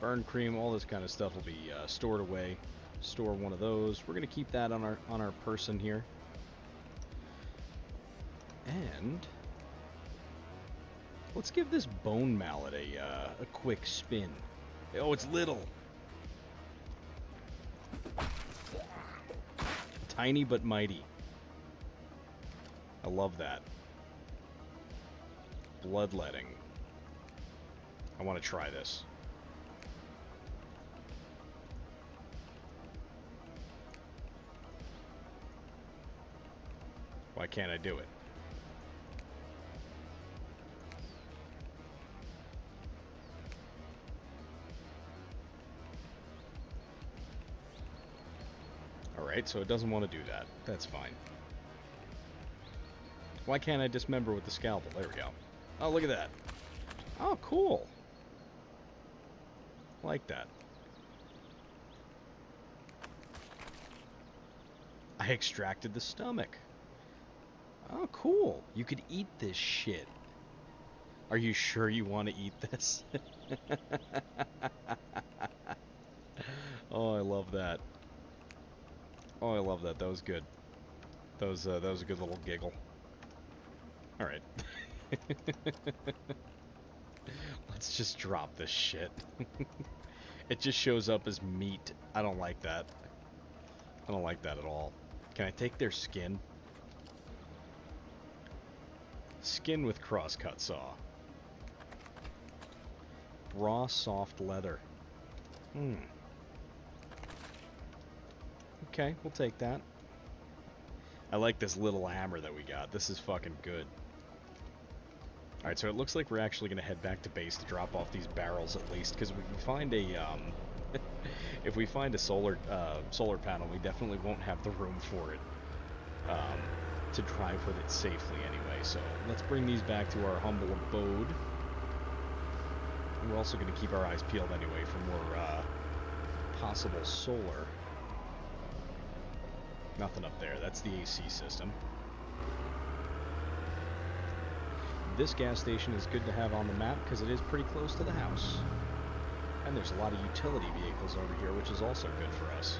Burn cream, all this kind of stuff will be stored away. Store one of those. We're gonna keep that on our person here. And let's give this bone mallet a quick spin. Oh, it's little. Tiny but mighty. I love that. Bloodletting. I want to try this. Why can't I do it? Alright, so it doesn't want to do that. That's fine. Why can't I dismember with the scalpel? There we go. Oh, look at that. Oh, cool. Like that. I extracted the stomach. Oh, cool. You could eat this shit. Are you sure you want to eat this? Oh, I love that. Oh, I love that. That was good. That was a good little giggle. All right. Let's just drop this shit. It just shows up as meat. I don't like that. I don't like that at all. Can I take their skin? Skin with crosscut saw. Raw soft leather. Okay, we'll take that. I like this little hammer that we got. This is fucking good. Alright, so it looks like we're actually going to head back to base to drop off these barrels at least, because if we find a, if we find a solar panel, we definitely won't have the room for it, to drive with it safely anyway. So let's bring these back to our humble abode. We're also going to keep our eyes peeled anyway for more, possible solar. Nothing up there, that's the AC system. This gas station is good to have on the map because it is pretty close to the house. And there's a lot of utility vehicles over here, which is also good for us.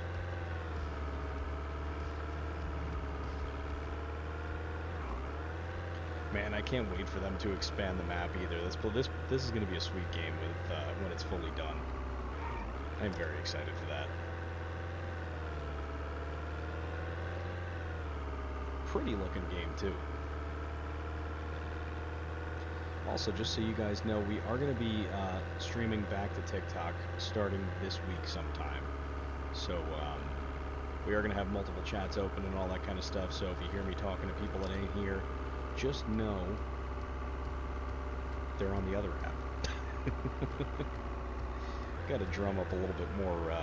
Man, I can't wait for them to expand the map either. This is going to be a sweet game with when it's fully done. I'm very excited for that. Pretty looking game too. Also, just so you guys know, we are going to be streaming back to TikTok starting this week sometime. So we are going to have multiple chats open and all that kind of stuff. So if you hear me talking to people that ain't here, just know they're on the other app. Got to drum up a little bit more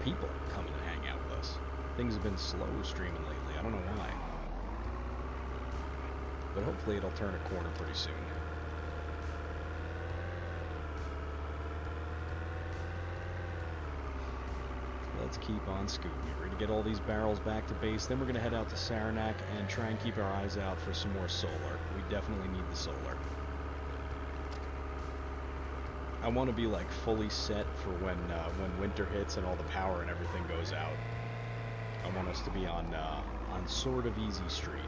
people coming and hang out with us. Things have been slow streaming lately. I don't know why. But hopefully it'll turn a corner pretty soon. Let's keep on scooting. We're going to get all these barrels back to base. Then we're going to head out to Saranac and try and keep our eyes out for some more solar. We definitely need the solar. I want to be like fully set for when winter hits and all the power and everything goes out. I want us to be on sort of easy street.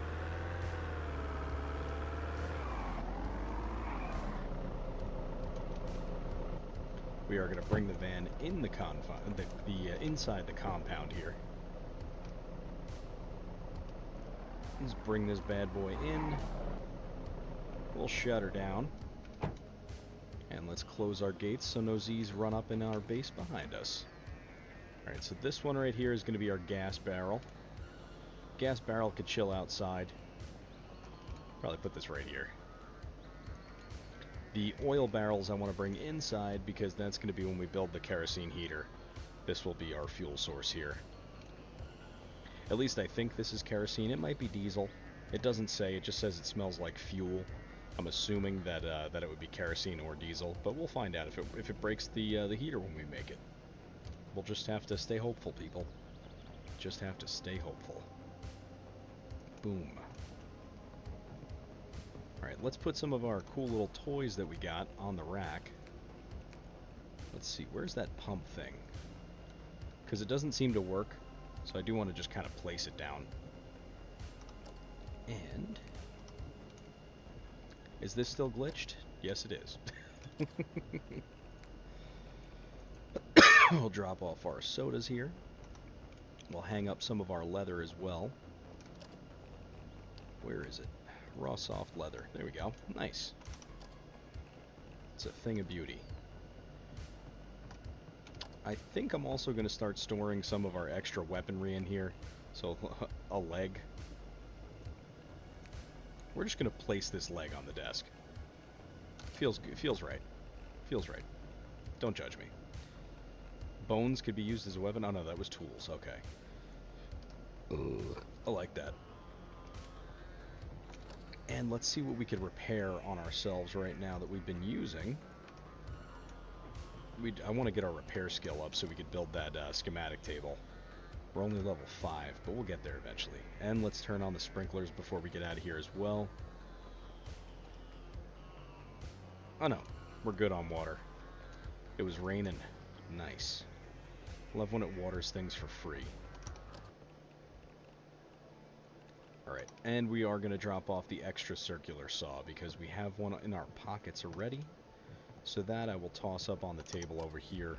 We are going to bring the van in the inside the compound here. Let's bring this bad boy in. We'll shut her down. And let's close our gates so no Z's run up in our base behind us. Alright, so this one right here is going to be our gas barrel. Gas barrel could chill outside. Probably put this right here. The oil barrels I want to bring inside because that's going to be when we build the kerosene heater. This will be our fuel source here. At least I think this is kerosene. It might be diesel. It doesn't say. It just says it smells like fuel. I'm assuming that that it would be kerosene or diesel, but we'll find out if it breaks the heater when we make it. We'll just have to stay hopeful, people. Just have to stay hopeful. Boom. Alright, let's put some of our cool little toys that we got on the rack. Let's see, where's that pump thing? Because it doesn't seem to work, so I do want to just kind of place it down. And... is this still glitched? Yes, it is. We'll drop off our sodas here. We'll hang up some of our leather as well. Where is it? Raw soft leather. There we go. Nice. It's a thing of beauty. I think I'm also going to start storing some of our extra weaponry in here. So, a leg. We're just going to place this leg on the desk. Feels good. Feels right. Feels right. Don't judge me. Bones could be used as a weapon. Oh no, that was tools. Okay. Ugh. I like that. And let's see what we could repair on ourselves right now that we've been using. I want to get our repair skill up so we could build that schematic table. We're only level 5, but we'll get there eventually. And let's turn on the sprinklers before we get out of here as well. Oh no, we're good on water. It was raining. Nice. Love when it waters things for free. Alright, and we are going to drop off the extra circular saw because we have one in our pockets already. So that I will toss up on the table over here.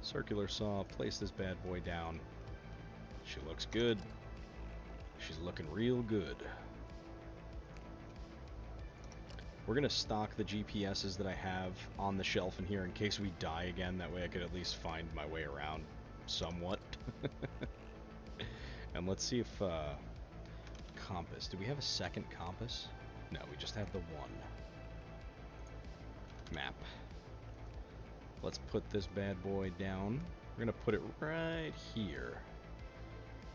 Circular saw, place this bad boy down. She looks good. She's looking real good. We're going to stock the GPSs that I have on the shelf in here in case we die again. That way I could at least find my way around somewhat. And let's see if... compass. Do we have a second compass? No, we just have the one. Map. Let's put this bad boy down. We're going to put it right here.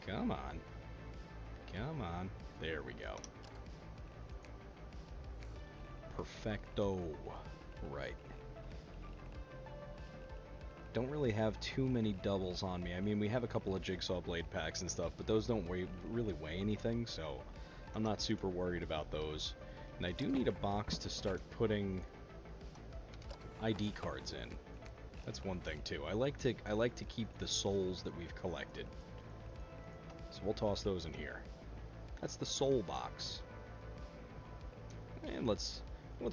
Come on. Come on. There we go. Perfecto. Right. Don't really have too many doubles on me. I mean, we have a couple of jigsaw blade packs and stuff, but those don't really weigh anything, so I'm not super worried about those. And I do need a box to start putting ID cards in. That's one thing too. I like to keep the souls that we've collected. So we'll toss those in here. That's the soul box. And let's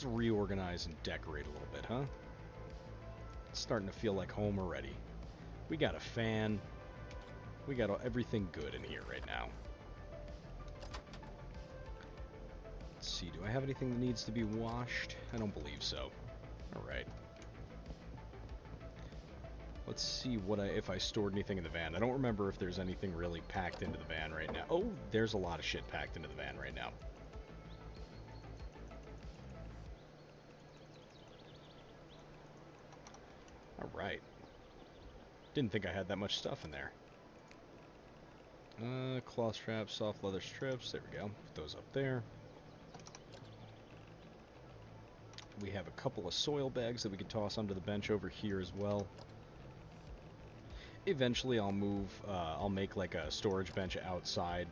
reorganize and decorate a little bit, huh? It's starting to feel like home already. We got a fan. We got everything good in here right now. Let's see, do I have anything that needs to be washed? I don't believe so. Alright. Let's see if I stored anything in the van. I don't remember if there's anything really packed into the van right now. Oh, there's a lot of shit packed into the van right now. Alright. Didn't think I had that much stuff in there. Cloth straps, soft leather strips. There we go. Put those up there. We have a couple of soil bags that we can toss under the bench over here as well. Eventually I'll make like a storage bench outside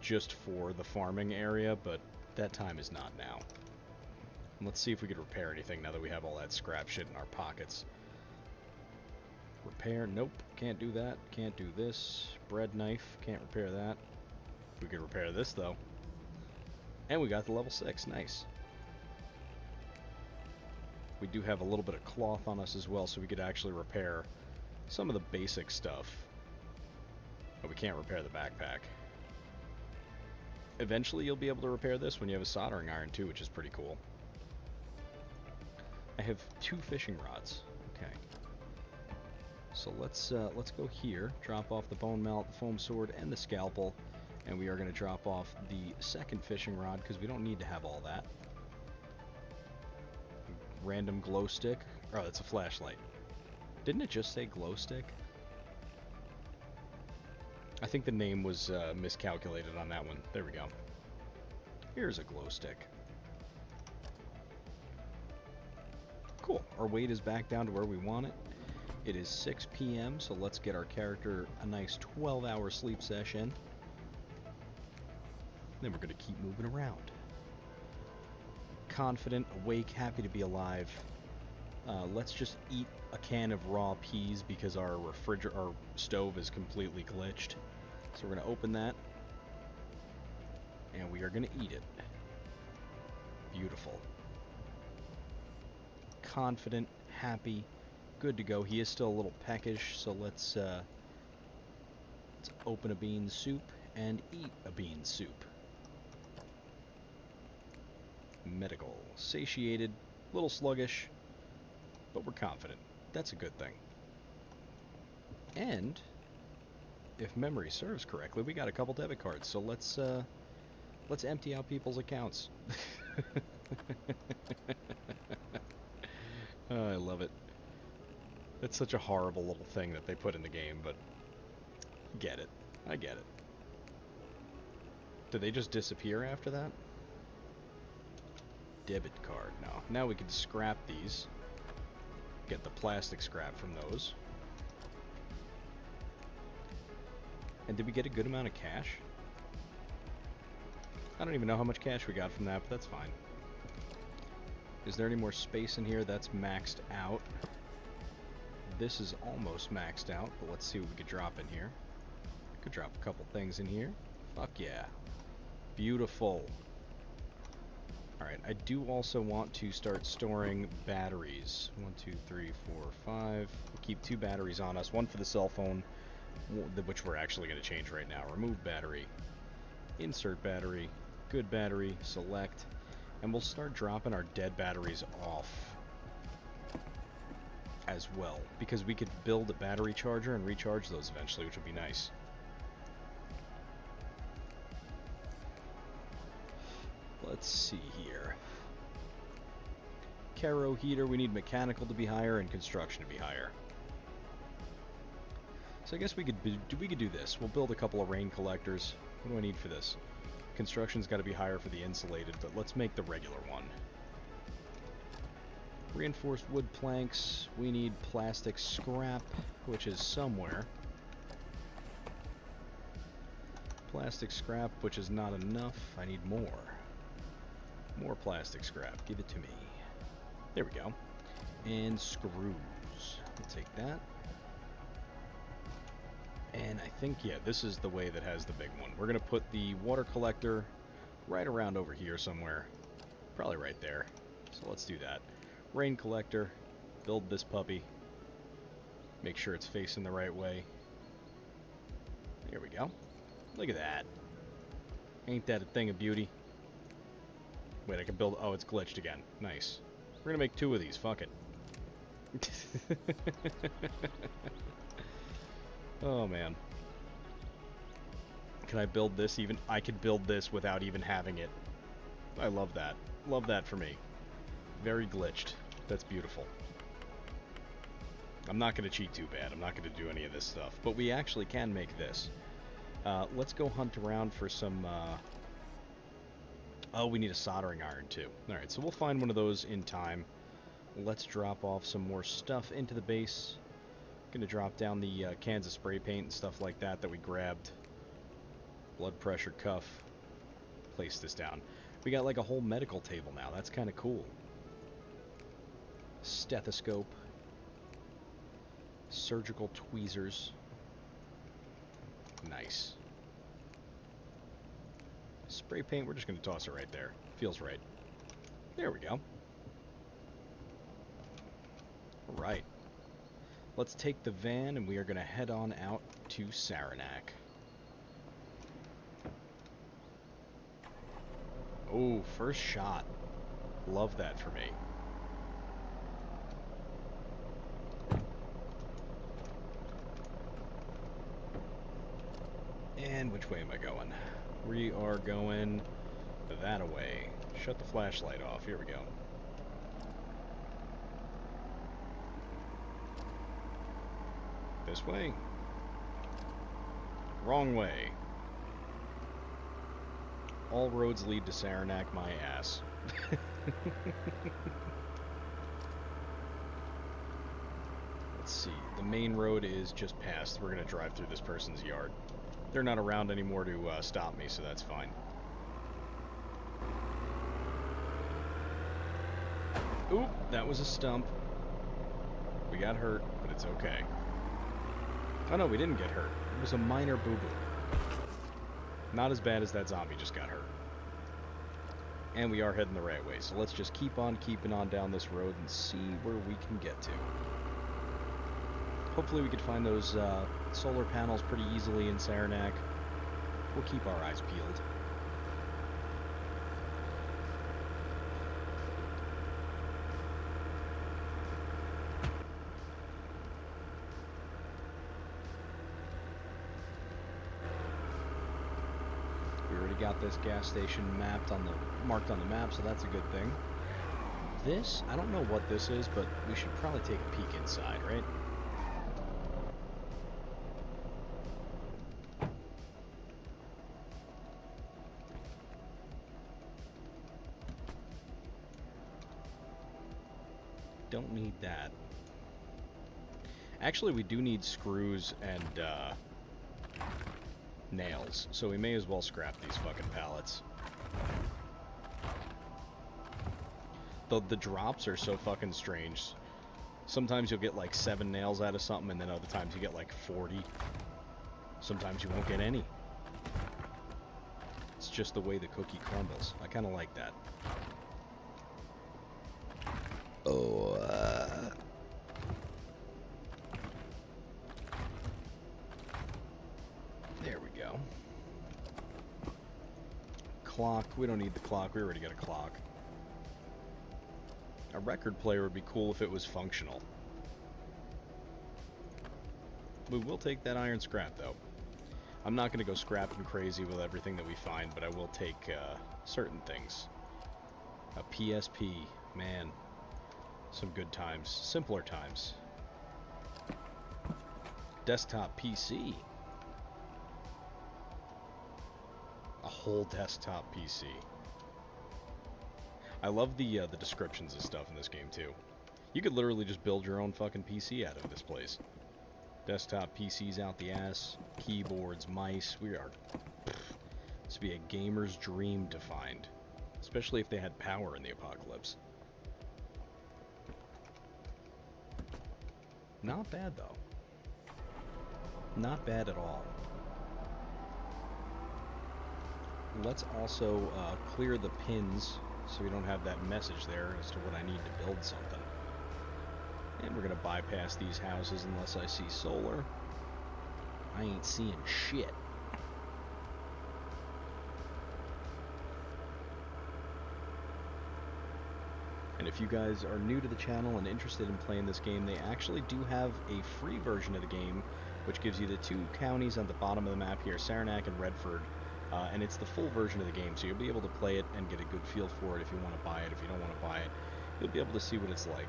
just for the farming area, but that time is not now. Let's see if we could repair anything now that we have all that scrap shit in our pockets. Repair, nope, can't do that. Can't do this. Bread knife, can't repair that. We could repair this though. And we got the level 6, nice. We do have a little bit of cloth on us as well, so we could actually repair some of the basic stuff. But we can't repair the backpack. Eventually you'll be able to repair this when you have a soldering iron too, which is pretty cool. I have 2 fishing rods. Okay. So let's go here, drop off the bone mallet, the foam sword, and the scalpel, and we are going to drop off the second fishing rod because we don't need to have all that. Random glow stick. Oh, that's a flashlight. Didn't it just say glow stick? I think the name was miscalculated on that one. There we go. Here's a glow stick. Cool. Our weight is back down to where we want it. It is 6 p.m., so let's get our character a nice 12-hour sleep session. Then we're going to keep moving around. Confident, awake, happy to be alive. Let's just eat a can of raw peas because our stove is completely glitched. So we're going to open that. And we are going to eat it. Beautiful. Confident, happy, good to go. He is still a little peckish, so let's open a bean soup and eat a bean soup. Medical. Satiated, a little sluggish, but we're confident. That's a good thing. And if memory serves correctly, we got a couple debit cards, so let's empty out people's accounts. Oh, I love it. It's such a horrible little thing that they put in the game, but get it. I get it. Do they just disappear after that? Debit card. No. Now we can scrap these. Get the plastic scrap from those. And did we get a good amount of cash? I don't even know how much cash we got from that, but that's fine. Is there any more space in here? That's maxed out. This is almost maxed out, but let's see what we could drop in here. Could drop a couple things in here. Fuck yeah. Beautiful. Alright, I do also want to start storing batteries. 1, 2, 3, 4, 5. We'll keep 2 batteries on us. One for the cell phone, which we're actually going to change right now. Remove battery. Insert battery. Good battery. Select. And we'll start dropping our dead batteries off as well, because we could build a battery charger and recharge those eventually, which would be nice. Let's see here. Caro heater, we need mechanical to be higher and construction to be higher. So I guess we could do this. We'll build a couple of rain collectors. What do I need for this? Construction's got to be higher for the insulated, but let's make the regular one. Reinforced wood planks. We need plastic scrap, which is somewhere. Plastic scrap, which is not enough. I need more. More plastic scrap. Give it to me. There we go. And screws. We'll take that. And I think, yeah, this is the way that has the big one. We're going to put the water collector right around over here somewhere. Probably right there. So let's do that. Rain collector. Build this puppy. Make sure it's facing the right way. There we go. Look at that. Ain't that a thing of beauty? Wait, I can build... Oh, it's glitched again. Nice. We're going to make 2 of these. Fuck it. Oh, man. Can I build this even? I could build this without even having it. I love that. Love that for me. Very glitched. That's beautiful. I'm not going to cheat too bad. I'm not going to do any of this stuff. But we actually can make this. Let's go hunt around for some... Oh, we need a soldering iron too. Alright, so we'll find one of those in time. Let's drop off some more stuff into the base. Gonna drop down the cans of spray paint and stuff like that that we grabbed. Blood pressure cuff. Place this down. We got like a whole medical table now. That's kind of cool. Stethoscope. Surgical tweezers. Nice. Spray paint, we're just going to toss it right there. Feels right. There we go. Alright. Let's take the van and we are going to head on out to Saranac. Oh, first shot. Love that for me. And which way am I going? We are going that away. Shut the flashlight off. Here we go. This way? Wrong way. All roads lead to Saranac, my ass. Let's see. The main road is just past. We're going to drive through this person's yard. They're not around anymore to stop me, so that's fine. Oop, that was a stump. We got hurt, but it's okay. Oh no, we didn't get hurt. It was a minor boo-boo. Not as bad as that zombie just got hurt. And we are heading the right way, so let's just keep on keeping on down this road and see where we can get to. Hopefully we could find those solar panels pretty easily in Saranac. We'll keep our eyes peeled. We already got this gas station marked on the map, so that's a good thing. This, I don't know what this is, but we should probably take a peek inside, right? Don't need that. Actually, we do need screws and nails, so we may as well scrap these fucking pallets. The drops are so fucking strange. Sometimes you'll get like 7 nails out of something, and then other times you get like 40. Sometimes you won't get any. It's just the way the cookie crumbles. I kind of like that. Oh, there we go. Clock. We don't need the clock. We already got a clock. A record player would be cool if it was functional. We will take that iron scrap, though. I'm not going to go scrapping crazy with everything that we find, but I will take certain things. A PSP. Man. Some good times. Simpler times. Desktop PC. A whole desktop PC. I love the descriptions of stuff in this game, too. You could literally just build your own fucking PC out of this place. Desktop PCs out the ass, keyboards, mice. We are... This would be a gamer's dream to find. Especially if they had power in the apocalypse. Not bad, though. Not bad at all. Let's also clear the pins so we don't have that message there as to what I need to build something. And we're going to bypass these houses unless I see solar. I ain't seeing shit. And if you guys are new to the channel and interested in playing this game, they actually do have a free version of the game, which gives you the 2 counties on the bottom of the map here, Saranac and Redford. And it's the full version of the game, so you'll be able to play it and get a good feel for it if you want to buy it. If you don't want to buy it, you'll be able to see what it's like.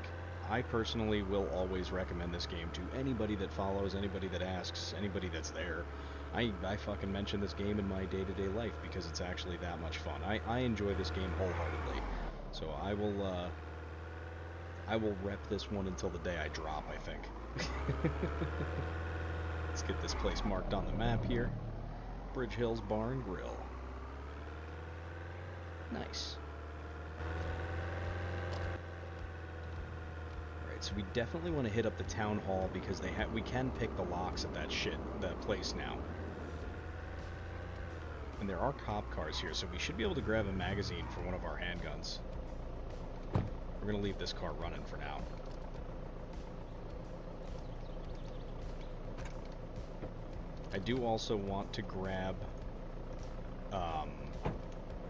I personally will always recommend this game to anybody that follows, anybody that asks, anybody that's there. I fucking mention this game in my day-to-day life because it's actually that much fun. I enjoy this game wholeheartedly. So I will rep this one until the day I drop, I think. Let's get this place marked on the map here. Bridge Hills Bar and Grill. Nice. Alright, so we definitely want to hit up the town hall because we can pick the locks at that place now. And there are cop cars here, so we should be able to grab a magazine for one of our handguns. We're going to leave this car running for now. I do also want to grab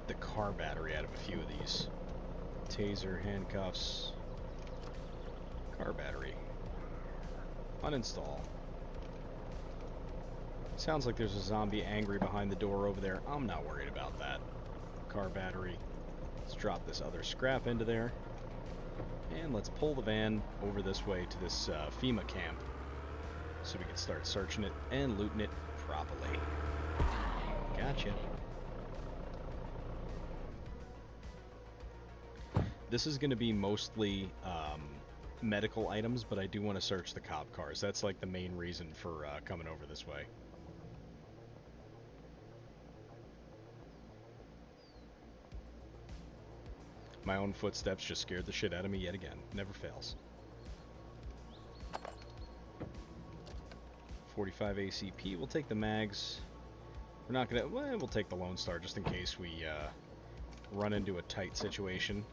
the car battery out of a few of these. Taser, handcuffs, car battery. Uninstall. Sounds like there's a zombie angry behind the door over there. I'm not worried about that. Car battery. Let's drop this other scrap into there. And let's pull the van over this way to this FEMA camp so we can start searching it and looting it properly. Gotcha. This is going to be mostly medical items, but I do want to search the cop cars. That's like the main reason for coming over this way. My own footsteps just scared the shit out of me yet again. Never fails. 45 ACP. We'll take the mags. We're not gonna... Well, we'll take the Lone Star just in case we run into a tight situation.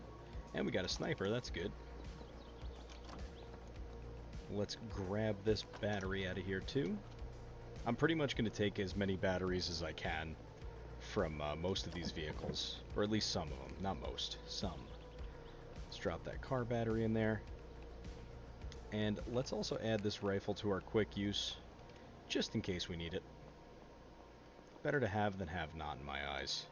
And we got a sniper. That's good. Let's grab this battery out of here too. I'm pretty much going to take as many batteries as I can from most of these vehicles, or at least some of them. Not most, some. Let's drop that car battery in there. And let's also add this rifle to our quick use, just in case we need it. Better to have than have not in my eyes.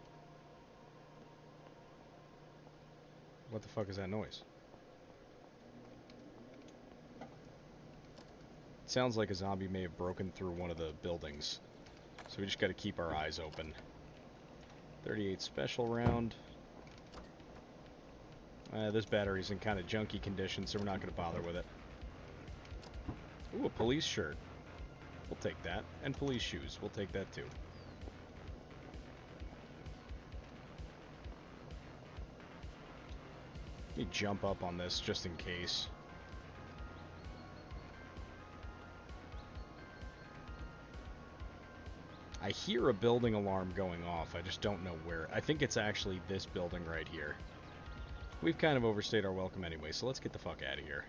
What the fuck is that noise? It sounds like a zombie may have broken through one of the buildings, so we just got to keep our eyes open. 38 special round. This battery's in kind of junky condition, so we're not going to bother with it. Ooh, a police shirt. We'll take that. And police shoes. We'll take that too. Let me jump up on this just in case. I hear a building alarm going off. I just don't know where. I think it's actually this building right here. We've kind of overstayed our welcome anyway, so let's get the fuck out of here.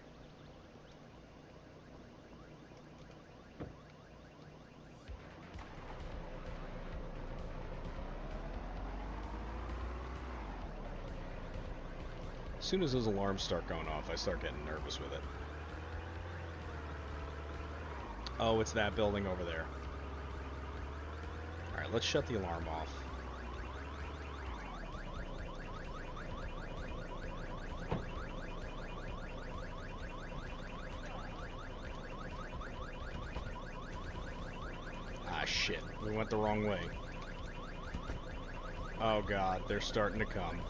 As soon as those alarms start going off, I start getting nervous with it. Oh, it's that building over there. Alright, let's shut the alarm off. Ah, shit. We went the wrong way. Oh god, they're starting to come.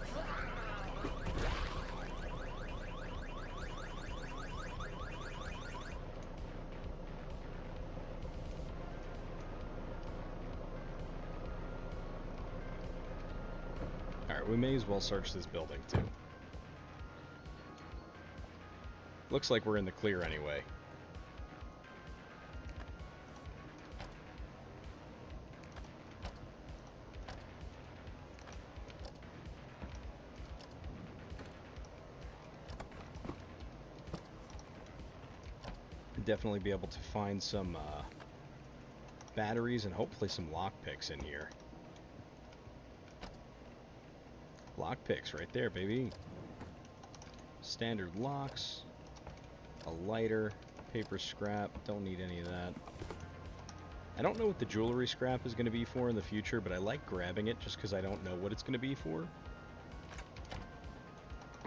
Alright, we may as well search this building too. Looks like we're in the clear anyway. Definitely be able to find some batteries and hopefully some lockpicks in here. Lockpicks right there, baby. Standard locks, a lighter, paper scrap, don't need any of that. I don't know what the jewelry scrap is going to be for in the future, but I like grabbing it just because I don't know what it's going to be for.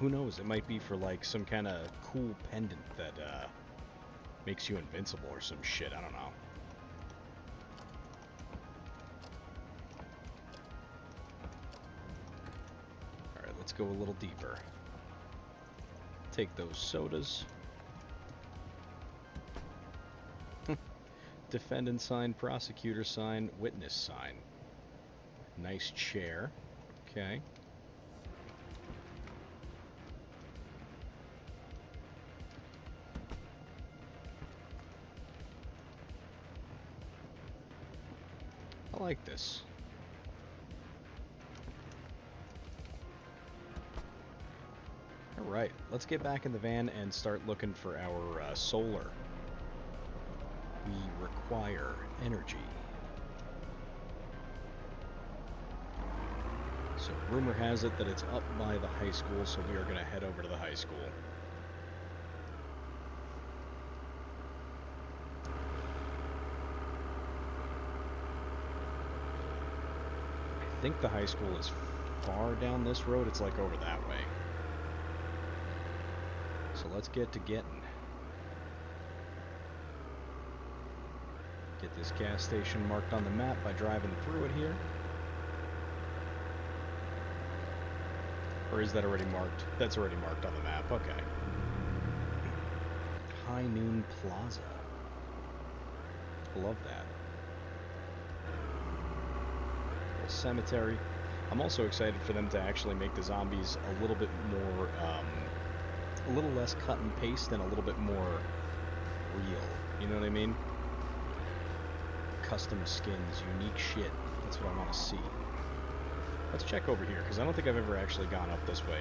Who knows, it might be for like some kind of cool pendant that makes you invincible or some shit, I don't know. Alright, let's go a little deeper. Take those sodas. Defendant sign, prosecutor sign, witness sign. Nice chair. Okay. I like this. Alright, let's get back in the van and start looking for our solar. We require energy. So rumor has it that it's up by the high school, so we are going to head over to the high school. I think the high school is far down this road. It's like over that way. So let's get to getting. Get this gas station marked on the map by driving through it here. Or is that already marked? That's already marked on the map. Okay. High Noon Plaza. Love that. Cemetery. I'm also excited for them to actually make the zombies a little bit more, a little less cut and paste and a little bit more real. You know what I mean? Custom skins, unique shit. That's what I want to see. Let's check over here, because I don't think I've ever actually gone up this way.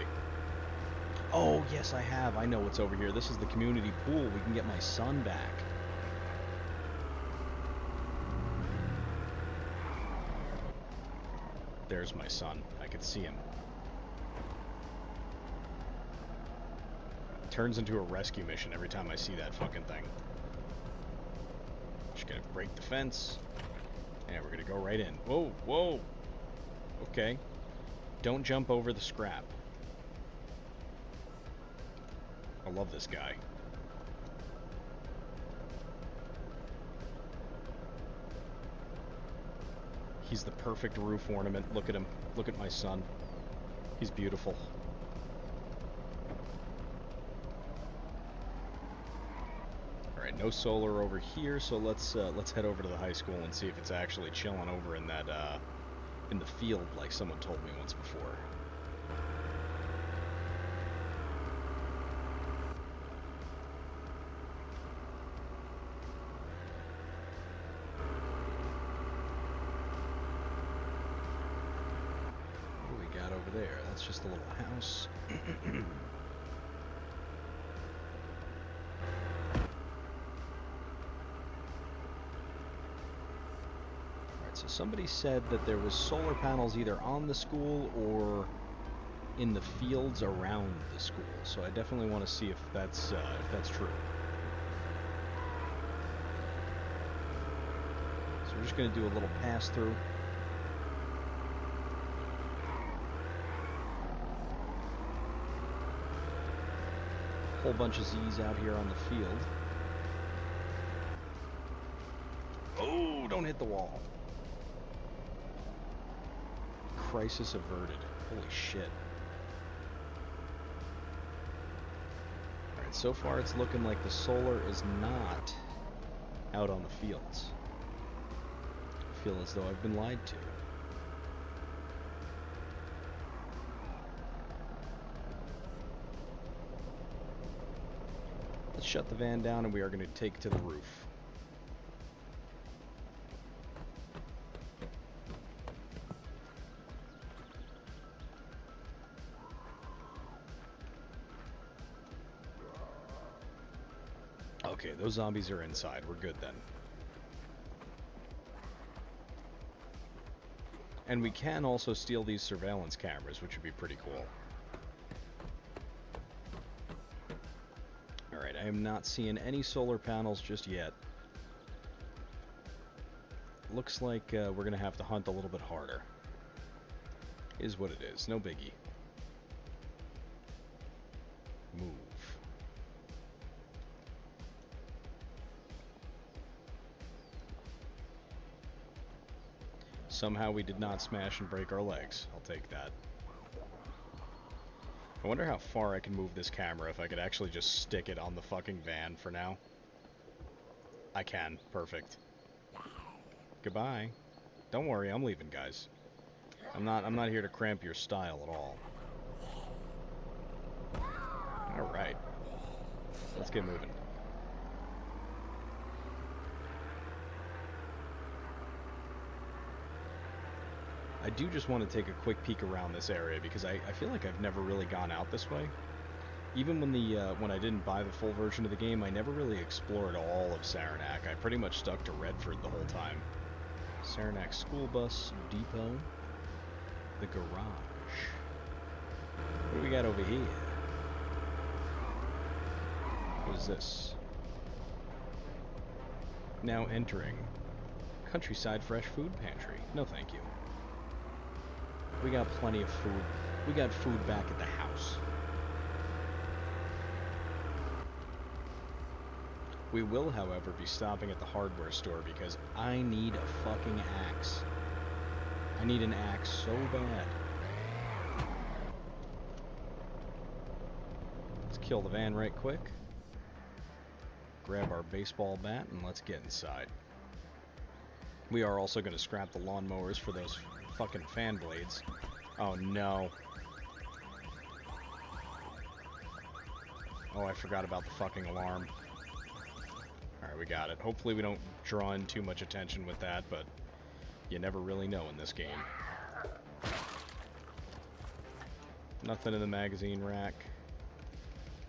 Oh, yes, I have. I know what's over here. This is the community pool. We can get my son back. There's my son. I could see him. Turns into a rescue mission every time I see that fucking thing. Just gonna break the fence. And we're gonna go right in. Whoa, whoa! Okay. Don't jump over the scrap. I love this guy. He's the perfect roof ornament. Look at him. Look at my son. He's beautiful. Alright, no solar over here, so let's head over to the high school and see if it's actually chilling over in that in the field like someone told me once before. there? That's just a little house. Alright, so somebody said that there was solar panels either on the school or in the fields around the school, so I definitely want to see if that's true. So we're just going to do a little pass-through. Whole bunch of Z's out here on the field. Oh, don't hit the wall. Crisis averted. Holy shit. Alright, so far it's looking like the solar is not out on the fields. I feel as though I've been lied to. Let's shut the van down and we are going to take to the roof. Okay, those zombies are inside. We're good then. And we can also steal these surveillance cameras, which would be pretty cool. Alright, I am not seeing any solar panels just yet. Looks like we're going to have to hunt a little bit harder. Is what it is. No biggie. Move. Somehow we did not smash and break our legs. I'll take that. I wonder how far I can move this camera if I could actually just stick it on the fucking van for now. I can. Perfect. Goodbye. Don't worry, I'm leaving, guys. I'm not here to cramp your style at all. Alright. Let's get moving. I do just want to take a quick peek around this area because I feel like I've never really gone out this way. Even when I didn't buy the full version of the game, I never really explored all of Saranac. I pretty much stuck to Redford the whole time. Saranac School Bus Depot. The garage. What do we got over here? What is this? Now entering Countryside Fresh Food Pantry. No thank you. We got plenty of food. We got food back at the house. We will, however, be stopping at the hardware store because I need a fucking axe. I need an axe so bad. Let's kill the van right quick. Grab our baseball bat and let's get inside. We are also going to scrap the lawnmowers for those fucking fan blades. Oh no. Oh, I forgot about the fucking alarm. Alright, we got it. Hopefully we don't draw in too much attention with that, but you never really know in this game. Nothing in the magazine rack.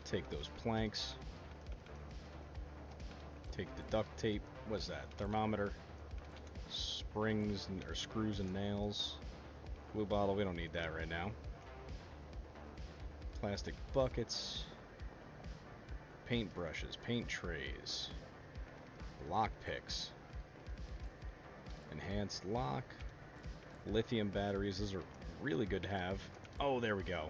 Take those planks. Take the duct tape. What's that? Thermometer. Springs or screws and nails. Blue bottle, we don't need that right now. Plastic buckets. Paint brushes, paint trays. Lock picks. Enhanced lock. Lithium batteries, those are really good to have. Oh, there we go.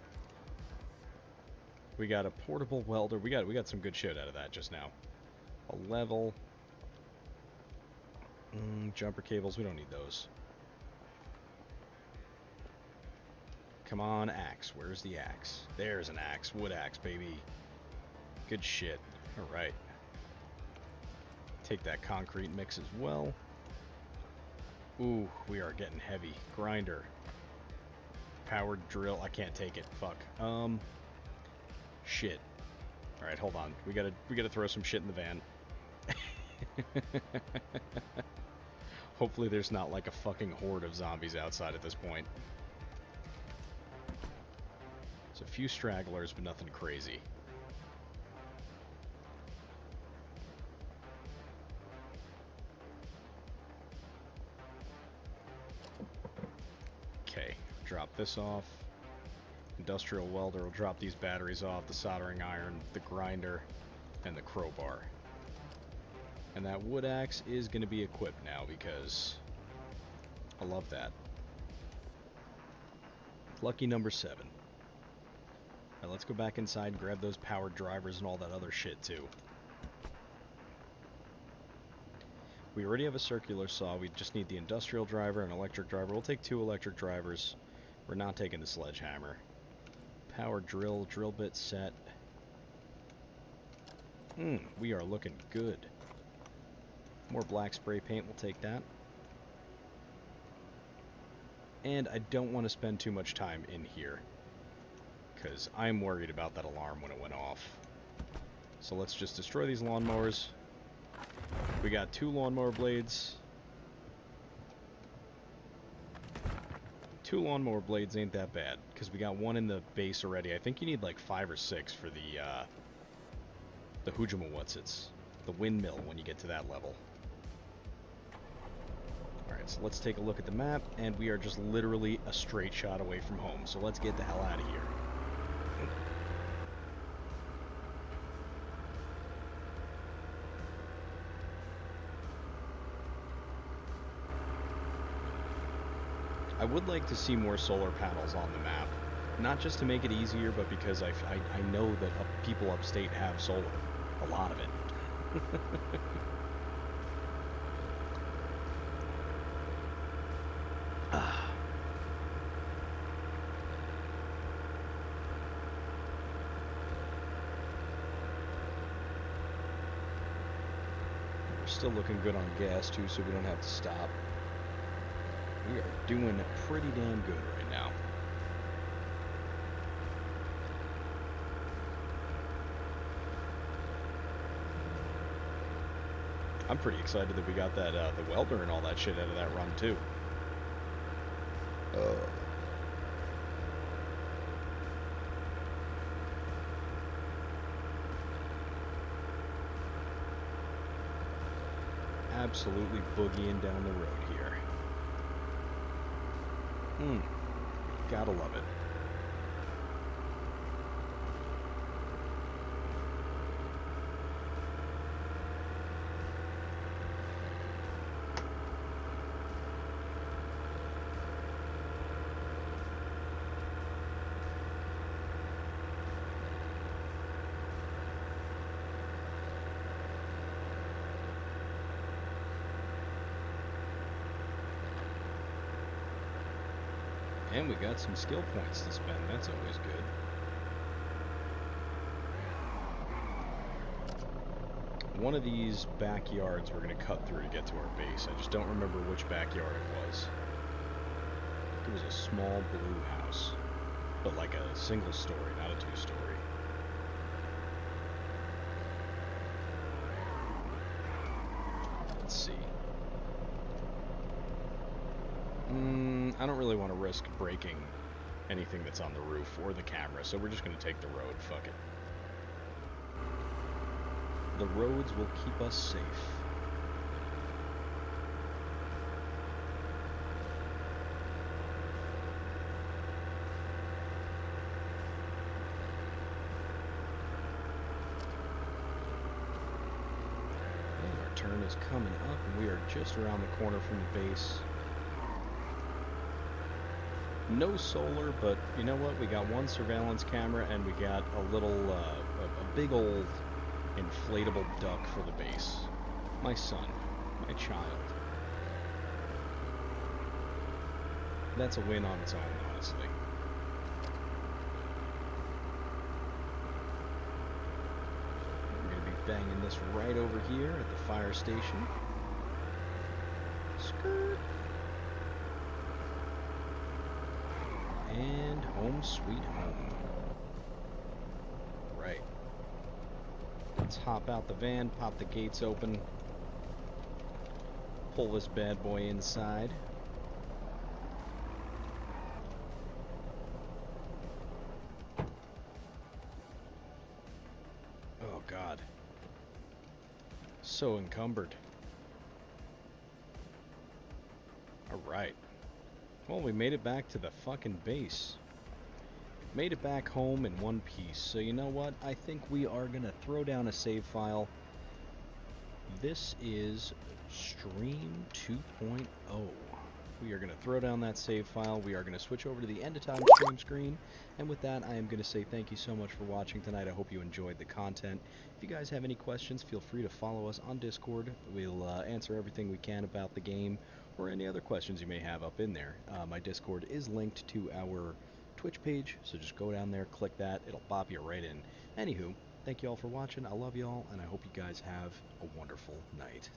We got a portable welder. We got some good shit out of that just now. A level. Jumper cables, we don't need those. Come on, axe. Where's the axe? There's an axe. Wood axe, baby. Good shit. Alright. Take that concrete mix as well. Ooh, we are getting heavy. Grinder. Powered drill. I can't take it. Fuck. Shit. Alright, hold on. We gotta throw some shit in the van. Hopefully there's not like a fucking horde of zombies outside at this point. There's a few stragglers, but nothing crazy. Okay, drop this off. Industrial welder will drop these batteries off, the soldering iron, the grinder, and the crowbar. And that wood axe is going to be equipped now because I love that. Lucky number 7. Now let's go back inside and grab those powered drivers and all that other shit too. We already have a circular saw. We just need the industrial driver and electric driver. We'll take 2 electric drivers. We're not taking the sledgehammer. Power drill, drill bit set. We are looking good. More black spray paint, we'll take that. And I don't want to spend too much time in here, because I'm worried about that alarm when it went off. So let's just destroy these lawnmowers. We got 2 lawnmower blades. 2 lawnmower blades ain't that bad, because we got 1 in the base already. I think you need like 5 or 6 for the Hujima-Whatsits, the windmill when you get to that level. Alright, so let's take a look at the map, and we are just literally a straight shot away from home, so let's get the hell out of here. I would like to see more solar panels on the map. Not just to make it easier, but because I know that people upstate have solar. A lot of it. We're still looking good on gas too, so we don't have to stop. We are doing pretty damn good right now. I'm pretty excited that we got that the welder and all that shit out of that run too. Absolutely boogieing down the road here. Gotta love it. And we got some skill points to spend, that's always good. One of these backyards we're going to cut through to get to our base. I just don't remember which backyard it was. It was a small blue house, but like a single story, not a 2-story. Let's see. I don't really want to risk breaking anything that's on the roof or the camera, so we're just going to take the road. Fuck it. The roads will keep us safe. And our turn is coming up, and we are just around the corner from the base. No solar, but you know what? We got 1 surveillance camera, and we got a little, a big old inflatable duck for the base. My son. My child. That's a win on its own, honestly. We're going to be banging this right over here at the fire station. Skirt. And home sweet home. Right. Let's hop out the van, pop the gates open, pull this bad boy inside. So encumbered. Alright. Well, we made it back to the fucking base. Made it back home in one piece. So you know what? I think we are going to throw down a save file. This is Stream 2.0. We are going to throw down that save file. We are going to switch over to the end of time stream screen. And with that, I am going to say thank you so much for watching tonight. I hope you enjoyed the content. If you guys have any questions, feel free to follow us on Discord. We'll answer everything we can about the game or any other questions you may have up in there. My Discord is linked to our Twitch page, so just go down there, click that. It'll pop you right in. Anywho, thank you all for watching. I love you all, and I hope you guys have a wonderful night.